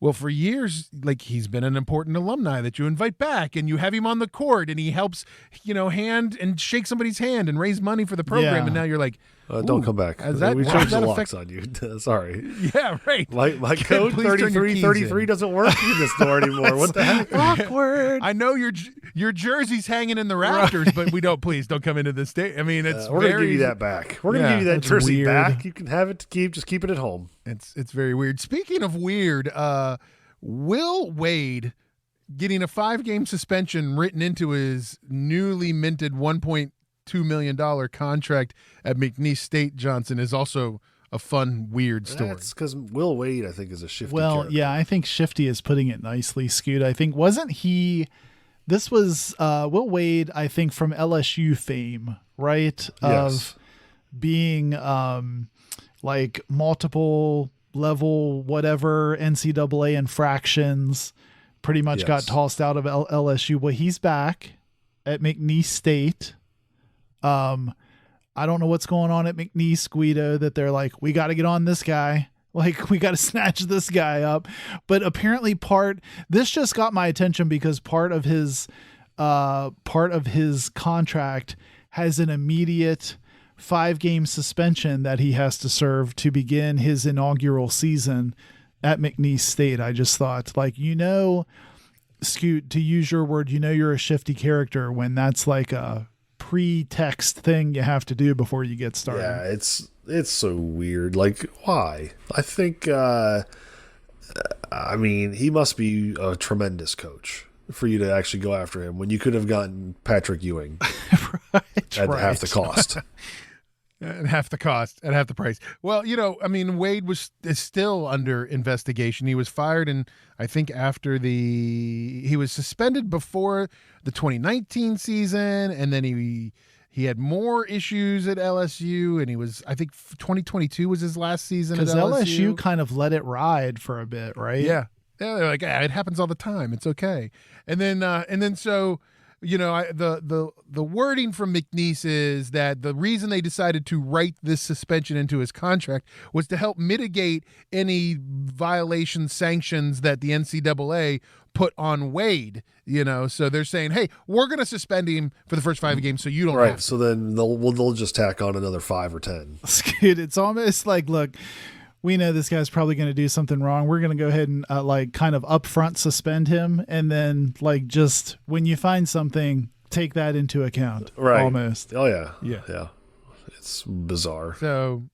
well, for years, he's been an important alumni that you invite back and you have him on the court and he helps, hand and shake somebody's hand and raise money for the program. Yeah. And now you're don't come back. We changed the locks on you. Sorry. Yeah, right. My code 3333 doesn't work in this store anymore. What the heck? Awkward. I know your jersey's hanging in the rafters, but please don't come into this state. I mean, we're going to give you that back. We're going to give you that jersey back. You can have it to keep. Just keep it at home. It's very weird. Speaking of weird, Will Wade getting a 5-game suspension written into his newly minted $1.2 million contract at McNeese State, Johnson, is also a fun, weird story. That's because Will Wade, I think, is a shifty character. Yeah, I think shifty is putting it nicely, Scoot. I think, wasn't he, this was Will Wade, I think, from LSU fame, right? Yes. Of being multiple level whatever NCAA infractions, pretty much got tossed out of LSU. Well, he's back at McNeese State. I don't know what's going on at McNeese, Guido, that they're we got to get on this guy. We got to snatch this guy up. But apparently this just got my attention because part of his contract has an immediate 5-game suspension that he has to serve to begin his inaugural season at McNeese State. I just thought, Scoot, to use your word, you're a shifty character when that's a pretext thing you have to do before you get started. Yeah, it's so weird. Why? I think, he must be a tremendous coach for you to actually go after him when you could have gotten Patrick Ewing at half the cost. At half the cost, at half the price. Well, Wade is still under investigation. He was fired, and I think he was suspended before the 2019 season, and then he had more issues at LSU, and I think 2022 was his last season at LSU. Because LSU kind of let it ride for a bit, right? Yeah. They're it happens all the time. It's okay. And then so the wording from McNeese is that the reason they decided to write this suspension into his contract was to help mitigate any violation sanctions that the NCAA put on Wade. So they're saying, hey, we're going to suspend him for the first 5 games, so you don't have to. So then they'll just tack on another 5 or 10. It's almost like, look, we know this guy's probably going to do something wrong. We're going to go ahead and kind of upfront suspend him, and then just when you find something, take that into account. Right. Almost. Oh yeah. Yeah. It's bizarre. So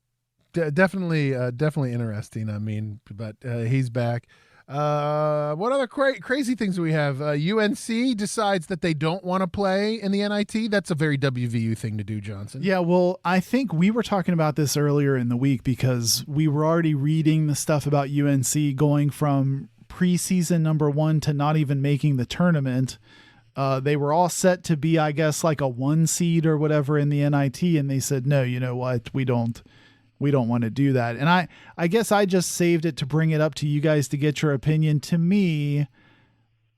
definitely interesting. I mean, but he's back. What other crazy things do we have? UNC decides that they don't want to play in the NIT. That's a very WVU thing to do, Johnson. Yeah, well, I think we were talking about this earlier in the week because we were already reading the stuff about UNC going from preseason number 1 to not even making the tournament. They were all set to be, I guess, like a 1 seed or whatever in the NIT, and they said, no, you know what, we don't want to do that. And I guess I just saved it to bring it up to you guys to get your opinion. To me,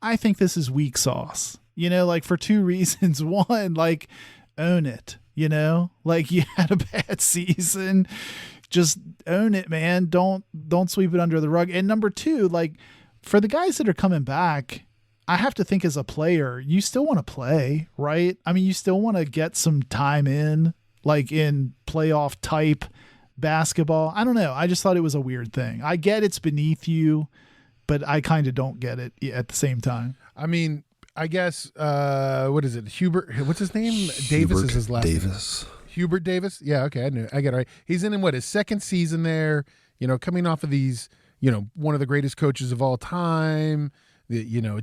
I think this is weak sauce, for 2 reasons. One, own it, you had a bad season, just own it, man. Don't sweep it under the rug. And number 2, for the guys that are coming back, I have to think as a player, you still want to play, right? I mean, you still want to get some time in playoff type basketball. I don't know. I just thought it was a weird thing. I get it's beneath you, but I kind of don't get it at the same time. I mean, I guess, what is it? Hubert, what's his name? Davis is his last name. Hubert Davis. Yeah. Okay. I get it right. He's in his second season there, coming off of these, one of the greatest coaches of all time, a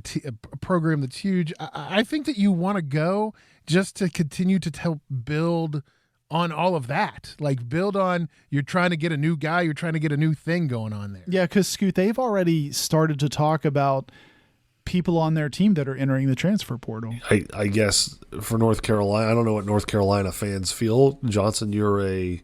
program that's huge. I think that you want to go just to continue to help build on all of that, build on, you're trying to get a new guy, you're trying to get a new thing going on there. Yeah, because Scoot, they've already started to talk about people on their team that are entering the transfer portal. I guess for North Carolina, I don't know what North Carolina fans feel. Johnson, you're a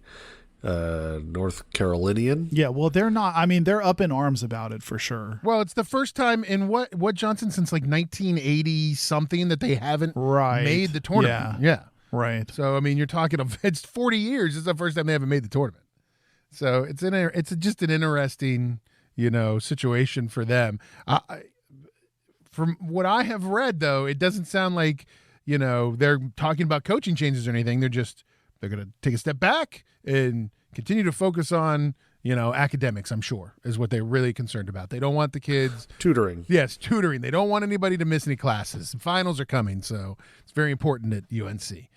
North Carolinian. Yeah, well, they're not. I mean, they're up in arms about it for sure. Well, it's the first time in what Johnson since 1980 something that they haven't made the tournament. Yeah. Right. So, I mean, you're talking of it's 40 years. It's the first time they haven't made the tournament. So it's just an interesting, situation for them. From what I have read, though, it doesn't sound like, they're talking about coaching changes or anything. They're going to take a step back and continue to focus on, academics, I'm sure, is what they're really concerned about. They don't want the kids tutoring. Yes, tutoring. They don't want anybody to miss any classes. Finals are coming, so it's very important at UNC.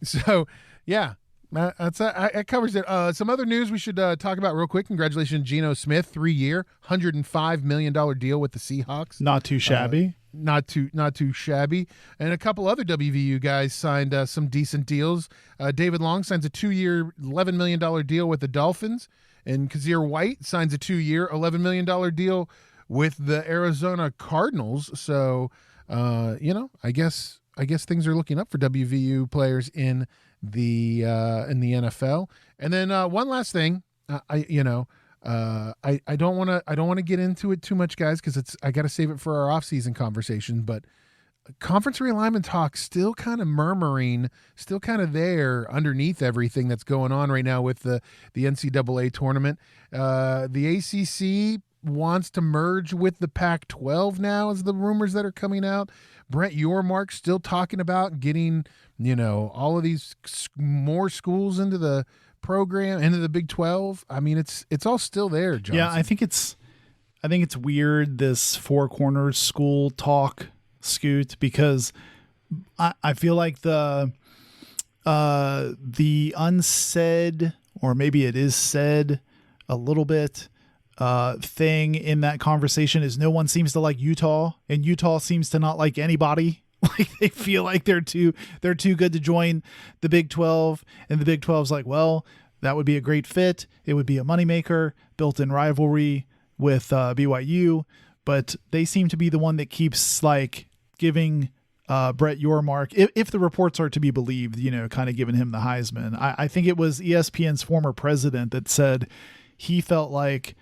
So yeah, that covers it. Some other news we should talk about real quick. Congratulations, Geno Smith, 3-year, $105 million deal with the Seahawks. Not too shabby. Not too shabby. And a couple other WVU guys signed some decent deals. David Long signs a 2-year, $11 million deal with the Dolphins, and Kazir White signs a 2-year, $11 million deal with the Arizona Cardinals. So, I guess things are looking up for WVU players in the NFL. And then one last thing, I don't want to get into it too much, guys, because I got to save it for our off-season conversation. But conference realignment talk still kind of murmuring, still kind of there underneath everything that's going on right now with the NCAA tournament. The ACC wants to merge with the Pac-12 now, is the rumors that are coming out. Brett Yormark still talking about getting, all of these more schools into the program, into the Big 12. I mean, it's all still there, Johnson. Yeah, I think it's weird, this Four Corners school talk, Scoot, because I feel like the unsaid, or maybe it is said a little bit, thing in that conversation is no one seems to like Utah, and Utah seems to not like anybody. Like they feel like they're too good to join the Big 12, and the Big 12's like, well, that would be a great fit. It would be a moneymaker, built-in rivalry with BYU, but they seem to be the one that keeps giving Brett Yormark, if the reports are to be believed, kind of giving him the Heisman. I think it was ESPN's former president that said he felt like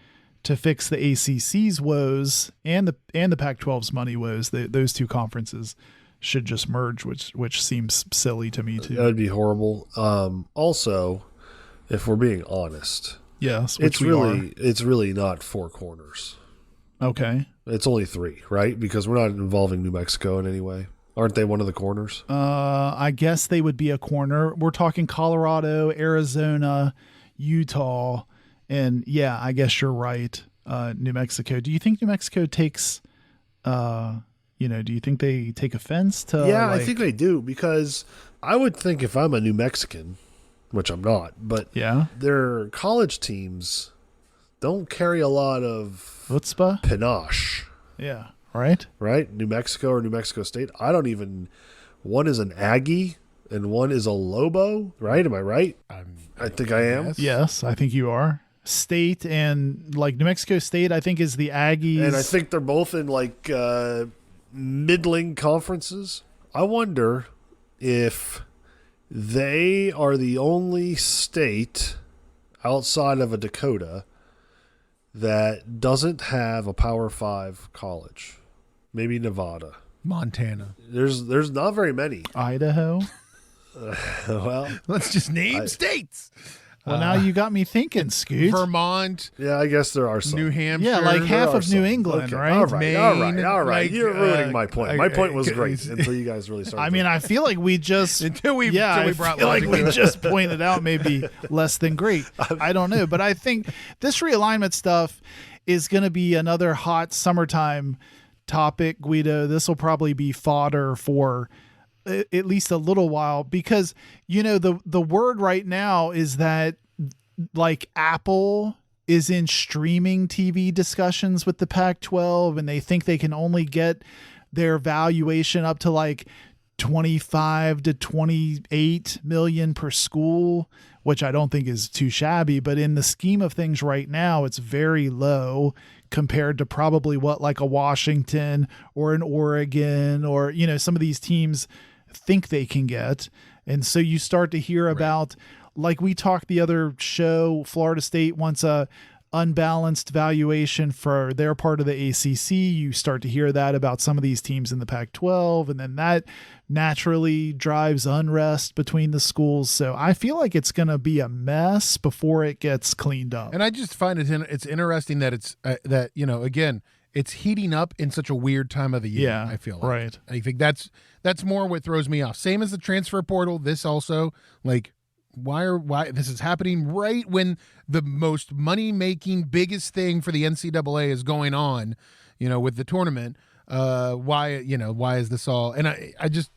to fix the ACC's woes and the Pac-12's money woes, those two conferences, should just merge, which seems silly to me too. That would be horrible. Also, if we're being honest, Yes, which it's really not 4 corners. Okay. It's only 3, right? Because we're not involving New Mexico in any way. Aren't they one of the corners? I guess they would be a corner. We're talking Colorado, Arizona, Utah, and yeah, I guess you're right. New Mexico. Do you think New Mexico takes? Do you think they take offense to? Yeah, I think they do, because I would think if I'm a New Mexican, which I'm not, but yeah, their college teams don't carry a lot of chutzpah, panache. Yeah, right. New Mexico or New Mexico State. One is an Aggie and one is a Lobo, right? Am I right? I think I am. Yes, I think you are. State and like New Mexico State, I think is the Aggies. And I think they're both in like middling conferences. I wonder if they are the only state outside of a Dakota that doesn't have a Power 5 college. Maybe Nevada. Montana. There's not very many. Idaho. Well, let's just name states. Well, now you got me thinking, Scoot. Vermont. Yeah, I guess there are some. New Hampshire. Yeah, like half of some. New England, Okay. right? All right, Maine, all right. like, You're ruining my point. My point was great until you guys really started. I mean, I feel like we just until we brought feel like logic we to it. just pointed out maybe less than great. I don't know, but I think this realignment stuff is going to be another hot summertime topic, Guido. This will probably be fodder for at least a little while, because the word right now is that like Apple is in streaming TV discussions with the Pac-12, and they think they can only get their valuation up to like 25 to 28 million per school, which I don't think is too shabby, but in the scheme of things right now, it's very low compared to probably what like a Washington or an Oregon or, some of these teams think they can get. And so you start to hear about, like we talked the other show, Florida State wants a unbalanced valuation for their part of the ACC. You start to hear that about some of these teams in the Pac-12, and then that naturally drives unrest between the schools. So I feel like it's going to be a mess before it gets cleaned up. And I just find it's interesting that it's again, it's heating up in such a weird time of the year. Yeah, I feel like. Right. I think that's more what throws me off. Same as the transfer portal. This also, like, why this is happening right when the most money-making biggest thing for the NCAA is going on, with the tournament. Why is this all? And I just,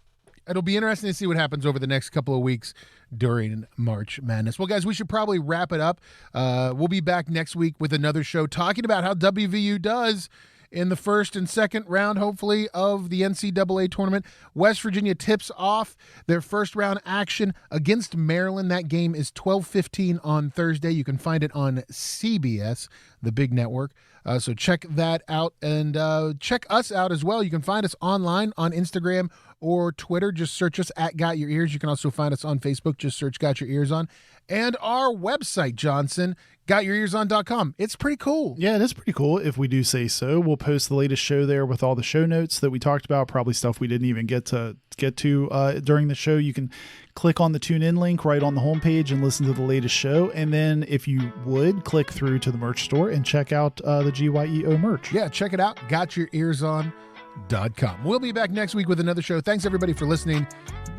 it'll be interesting to see what happens over the next couple of weeks during March Madness. Well, guys, we should probably wrap it up. We'll be back next week with another show talking about how WVU does in the first and second round, hopefully, of the NCAA tournament. West Virginia tips off their first round action against Maryland. That game is 12:15 on Thursday. You can find it on CBS, the big network. So check that out, and check us out as well. You can find us online on Instagram or Twitter. Just search us at Got Your Ears. You can also find us on Facebook. Just search Got Your Ears On. And our website, Johnson, GotYourEarsOn.com. It's pretty cool. Yeah, it is pretty cool, if we do say so. We'll post the latest show there with all the show notes that we talked about, probably stuff we didn't even get to during the show. You can click on the TuneIn link right on the homepage and listen to the latest show. And then if you would, click through to the merch store and check out the GYEO merch. Yeah, check it out. GotYourEarsOn.com. We'll be back next week with another show. Thanks, everybody, for listening.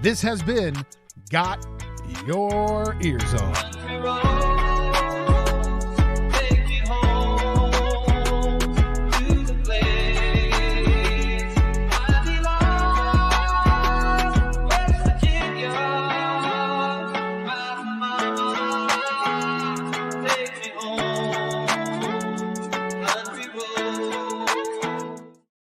This has been Got Your Ears On.